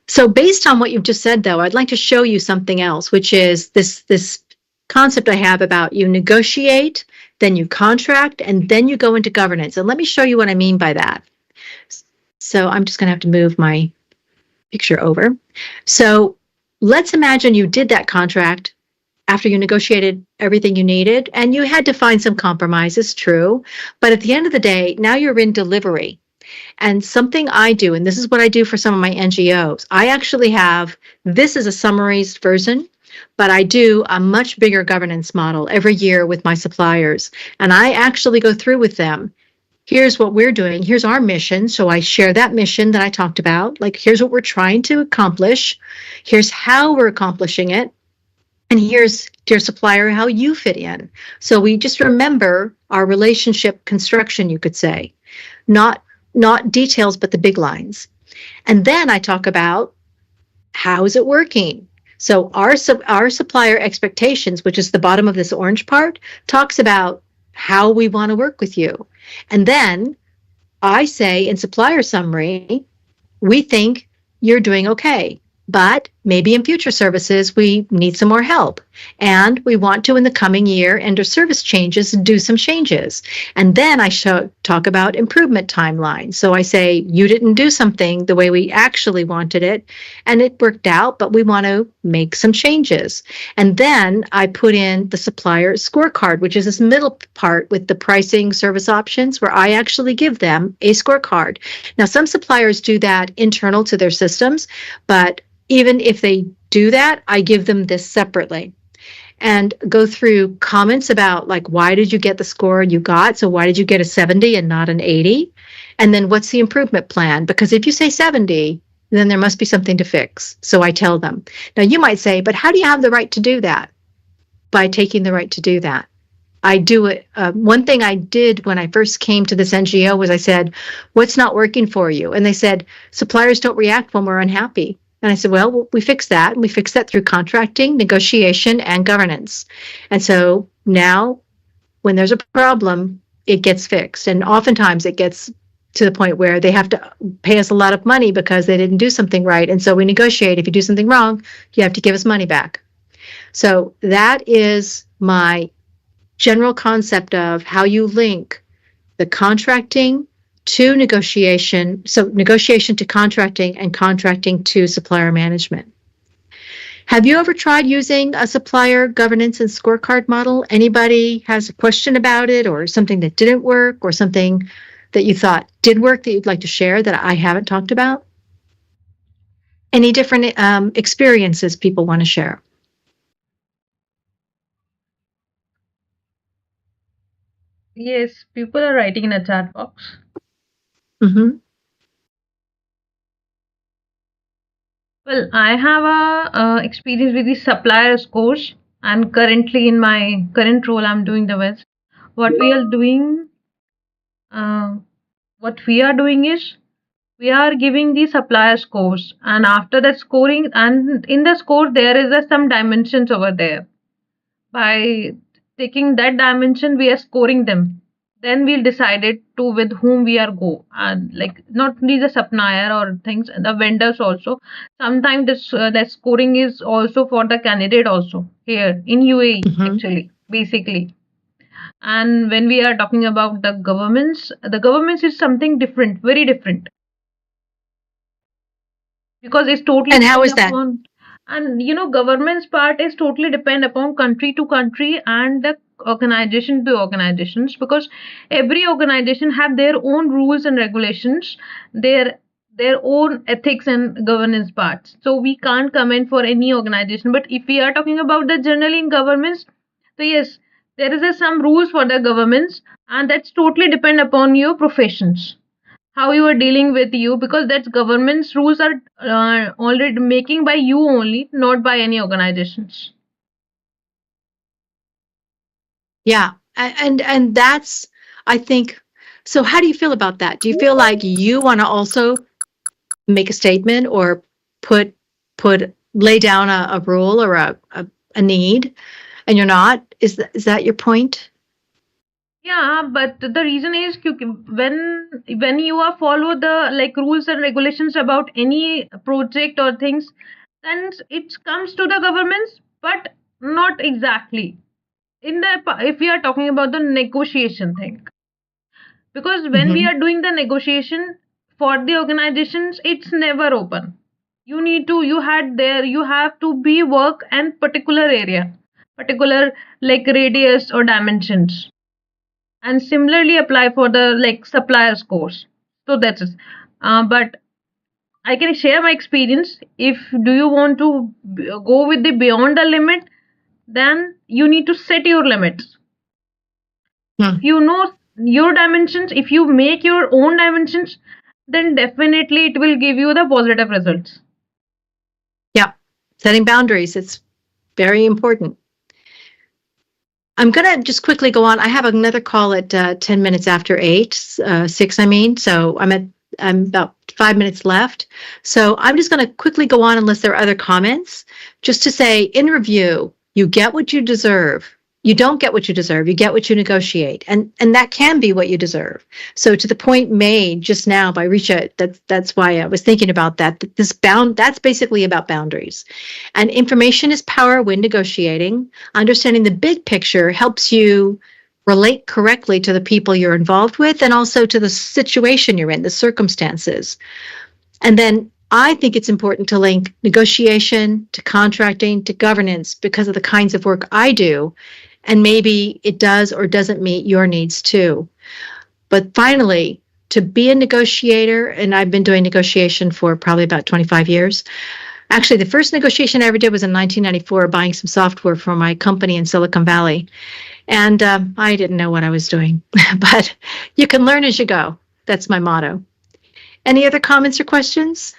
So based on what you've just said, though, I'd like to show you something else, which is this concept I have about you negotiate, then you contract, and then you go into governance. And let me show you what I mean by that. So I'm just going to have to move my picture over. So let's imagine you did that contract after you negotiated everything you needed, and you had to find some compromises, true. But at the end of the day, now you're in delivery. And something I do, and this is what I do for some of my NGOs, I actually have, this is a summarized version, but I do a much bigger governance model every year with my suppliers. And I actually go through with them. Here's what we're doing. Here's our mission. So I share that mission that I talked about. Like, here's what we're trying to accomplish. Here's how we're accomplishing it. And here's, dear supplier, how you fit in. So we just remember our relationship construction, you could say. not details, but the big lines. And then I talk about how is it working. So our supplier expectations, which is the bottom of this orange part, talks about how we want to work with you. And then I say in supplier summary, we think you're doing okay, but maybe in future services, we need some more help. And we want to, in the coming year, under service changes, do some changes. And then I talk about improvement timelines. So I say, you didn't do something the way we actually wanted it, and it worked out, but we want to make some changes. And then I put in the supplier scorecard, which is this middle part with the pricing service options, where I actually give them a scorecard. Now, some suppliers do that internal to their systems, but even if they do that, I give them this separately and go through comments about, like, why did you get the score you got? So why did you get a 70 and not an 80? And then what's the improvement plan? Because if you say 70, then there must be something to fix. So I tell them. Now you might say, but how do you have the right to do that? By taking the right to do that. I do it. One thing I did when I first came to this NGO was I said, what's not working for you? And they said, suppliers don't react when we're unhappy. And I said, well, we fixed that. And we fixed that through contracting, negotiation, and governance. And so now when there's a problem, it gets fixed. And oftentimes it gets to the point where they have to pay us a lot of money because they didn't do something right. And so we negotiate. If you do something wrong, you have to give us money back. So that is my general concept of how you link the contracting to negotiation, so negotiation to contracting and contracting to supplier management. Have you ever tried using a supplier governance and scorecard model? Anybody has a question about it, or something that didn't work, or something that you thought did work that you'd like to share that I haven't talked about? Any different experiences people want to share? Yes, people are writing in a chat box. Mm-hmm. Well, I have a experience with the supplier scores, and currently in my current role, I'm doing the best. What we are doing, what we are doing is we are giving the supplier scores, and after that scoring, and in the score there is some dimensions over there. By taking that dimension, we are scoring them. Then we'll decide it to with whom we are go, and like not only the supplier or things, the vendors also. Sometimes this that scoring is also for the candidate also here in UAE, Mm-hmm. actually, basically. And when we are talking about the governments is something different, very different, because it's totally And how depend is that? upon, and government's part is totally depend upon country to country and the organization to organizations, because every organization have their own rules and regulations, their own ethics and governance parts. So we can't comment for any organization, but if we are talking about the generally in governments, so yes, there is some rules for the governments, and that's totally depend upon your professions, how you are dealing with you, because that's government's rules are already making by you only, not by any organizations. Yeah, and that's, I think. So how do you feel about that? Do you feel like you want to also make a statement or put lay down a rule or a need, and you're not? Is that your point? Yeah, but the reason is when you are follow the like rules and regulations about any project or things, then it comes to the governments, but not exactly in the, if we are talking about the negotiation thing, because when we Mm-hmm. are doing the negotiation for the organizations, it's never open. You need to, you have to be work and particular area, particular like radius or dimensions, and similarly apply for the like supplier scores. So that's it. But I can share my experience. If do you want to go with the beyond the limit, then you need to set your limits. Hmm. If you know your dimensions, if you make your own dimensions, then definitely it will give you the positive results. Yeah, setting boundaries, it's very important. I'm going to just quickly go on. I have another call at 10 minutes after 6, I mean. So I'm about 5 minutes left. So I'm just going to quickly go on unless there are other comments. Just to say, in review, you get what you deserve. You don't get what you deserve. You get what you negotiate. And that can be what you deserve. So to the point made just now by Richa, that's why I was thinking about that. That's basically about boundaries. And information is power when negotiating. Understanding the big picture helps you relate correctly to the people you're involved with and also to the situation you're in, the circumstances. And then I think it's important to link negotiation to contracting to governance because of the kinds of work I do. And maybe it does or doesn't meet your needs too. But finally, to be a negotiator, and I've been doing negotiation for probably about 25 years. Actually, the first negotiation I ever did was in 1994, buying some software for my company in Silicon Valley. And I didn't know what I was doing, but you can learn as you go. That's my motto. Any other comments or questions?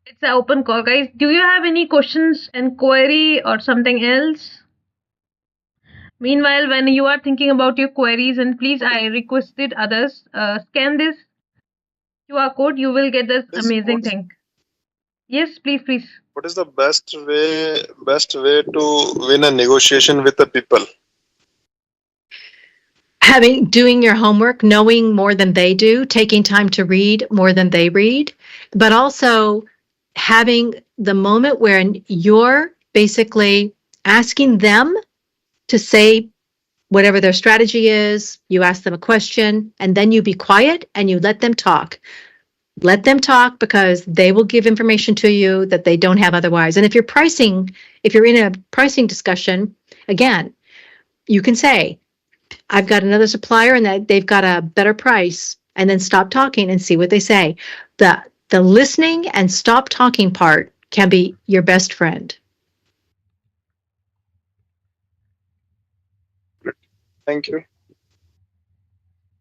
It's an open call, guys. Do you have any questions and query or something else? Meanwhile, when you are thinking about your queries, and please, I requested others, scan this QR code. You will get this amazing thing. Yes, please. What is the best way to win a negotiation with the people? Doing your homework, knowing more than they do, taking time to read more than they read, but also having the moment where you're basically asking them to say whatever their strategy is. You ask them a question and then you be quiet and you let them talk. Let them talk because they will give information to you that they don't have otherwise. And if you're in a pricing discussion, again, you can say, I've got another supplier and that they've got a better price, and then stop talking and see what they say. The listening and stop talking part can be your best friend. Thank you.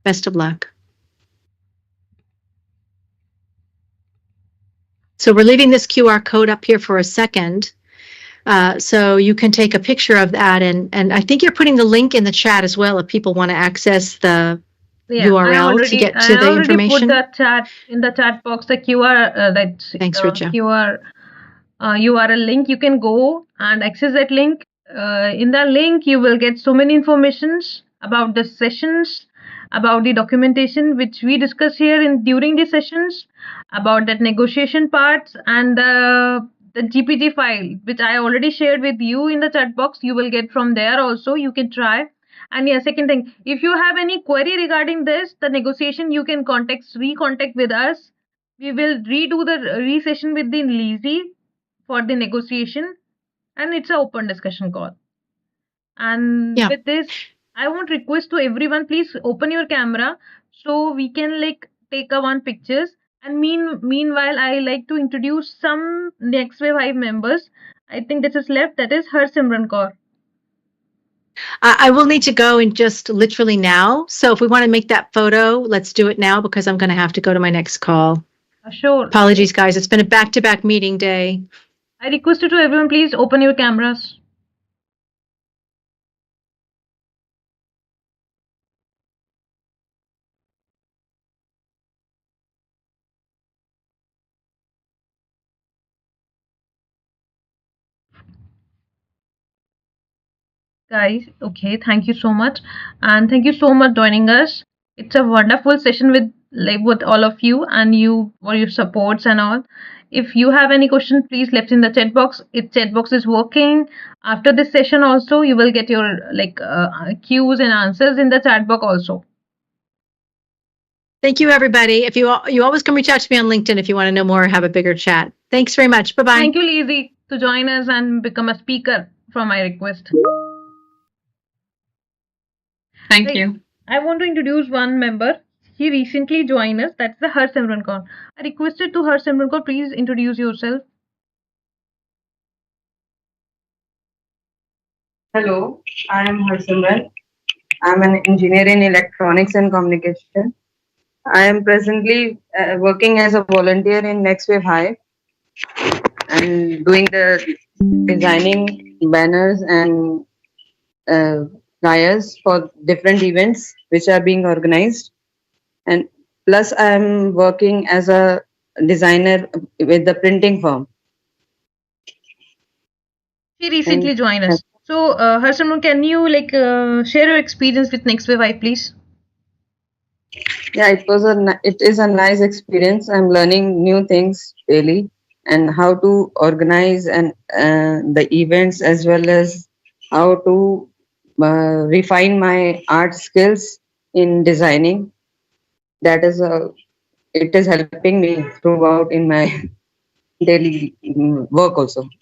Best of luck. So we're leaving this QR code up here for a second. So you can take a picture of that, and I think you're putting the link in the chat as well if people want to access the URL to get to the information. I already put the chat in the chat box, the QR Thanks, Richa. QR URL link. You can go and access that link. In the link, you will get so many informations about the sessions, about the documentation which we discuss here during the sessions, about that negotiation parts, and the GPT file which I already shared with you in the chat box. You will get from there also. You can try. And yeah, second thing, if you have any query regarding this, the negotiation, you can recontact with us. We will redo the re-session with the Lizzie for the negotiation, and it's an open discussion call. And with this, I want request to everyone, please open your camera so we can take one pictures. And meanwhile, I like to introduce some next wave 5 members. I think this is left. That is Simran Kaur. I will need to go in just literally now. So if we want to make that photo, let's do it now because I'm going to have to go to my next call. Sure. Apologies, guys. It's been a back-to-back meeting day. I request to everyone, please open your cameras. Guys, okay, thank you so much, and thank you so much joining us. It's a wonderful session with all of you and you for your supports and all. If you have any questions, please left in the chat box. Chat box is working. After this session also, you will get your cues and answers in the chat box also. Thank you, everybody. If you always can reach out to me on LinkedIn if you want to know more or have a bigger chat. Thanks very much. Bye-bye. Thank you, Lizzie, to join us and become a speaker from my request. Thank you. I want to introduce one member. He recently joined us. That's the Simran Kaur. I requested to Simran Kaur, please introduce yourself. Hello, I am Simran. I am an engineer in electronics and communication. I am presently working as a volunteer in Next Wave Hive and doing the designing banners and flyers for different events which are being organized. And plus, I'm working as a designer with the printing firm. She recently And joined us. So, Harsimran, can you share your experience with NextWave I, please? yeah, it is a nice experience. I'm learning new things daily and how to organize and the events, as well as how to refine my art skills in designing. That is it is helping me throughout in my daily work also.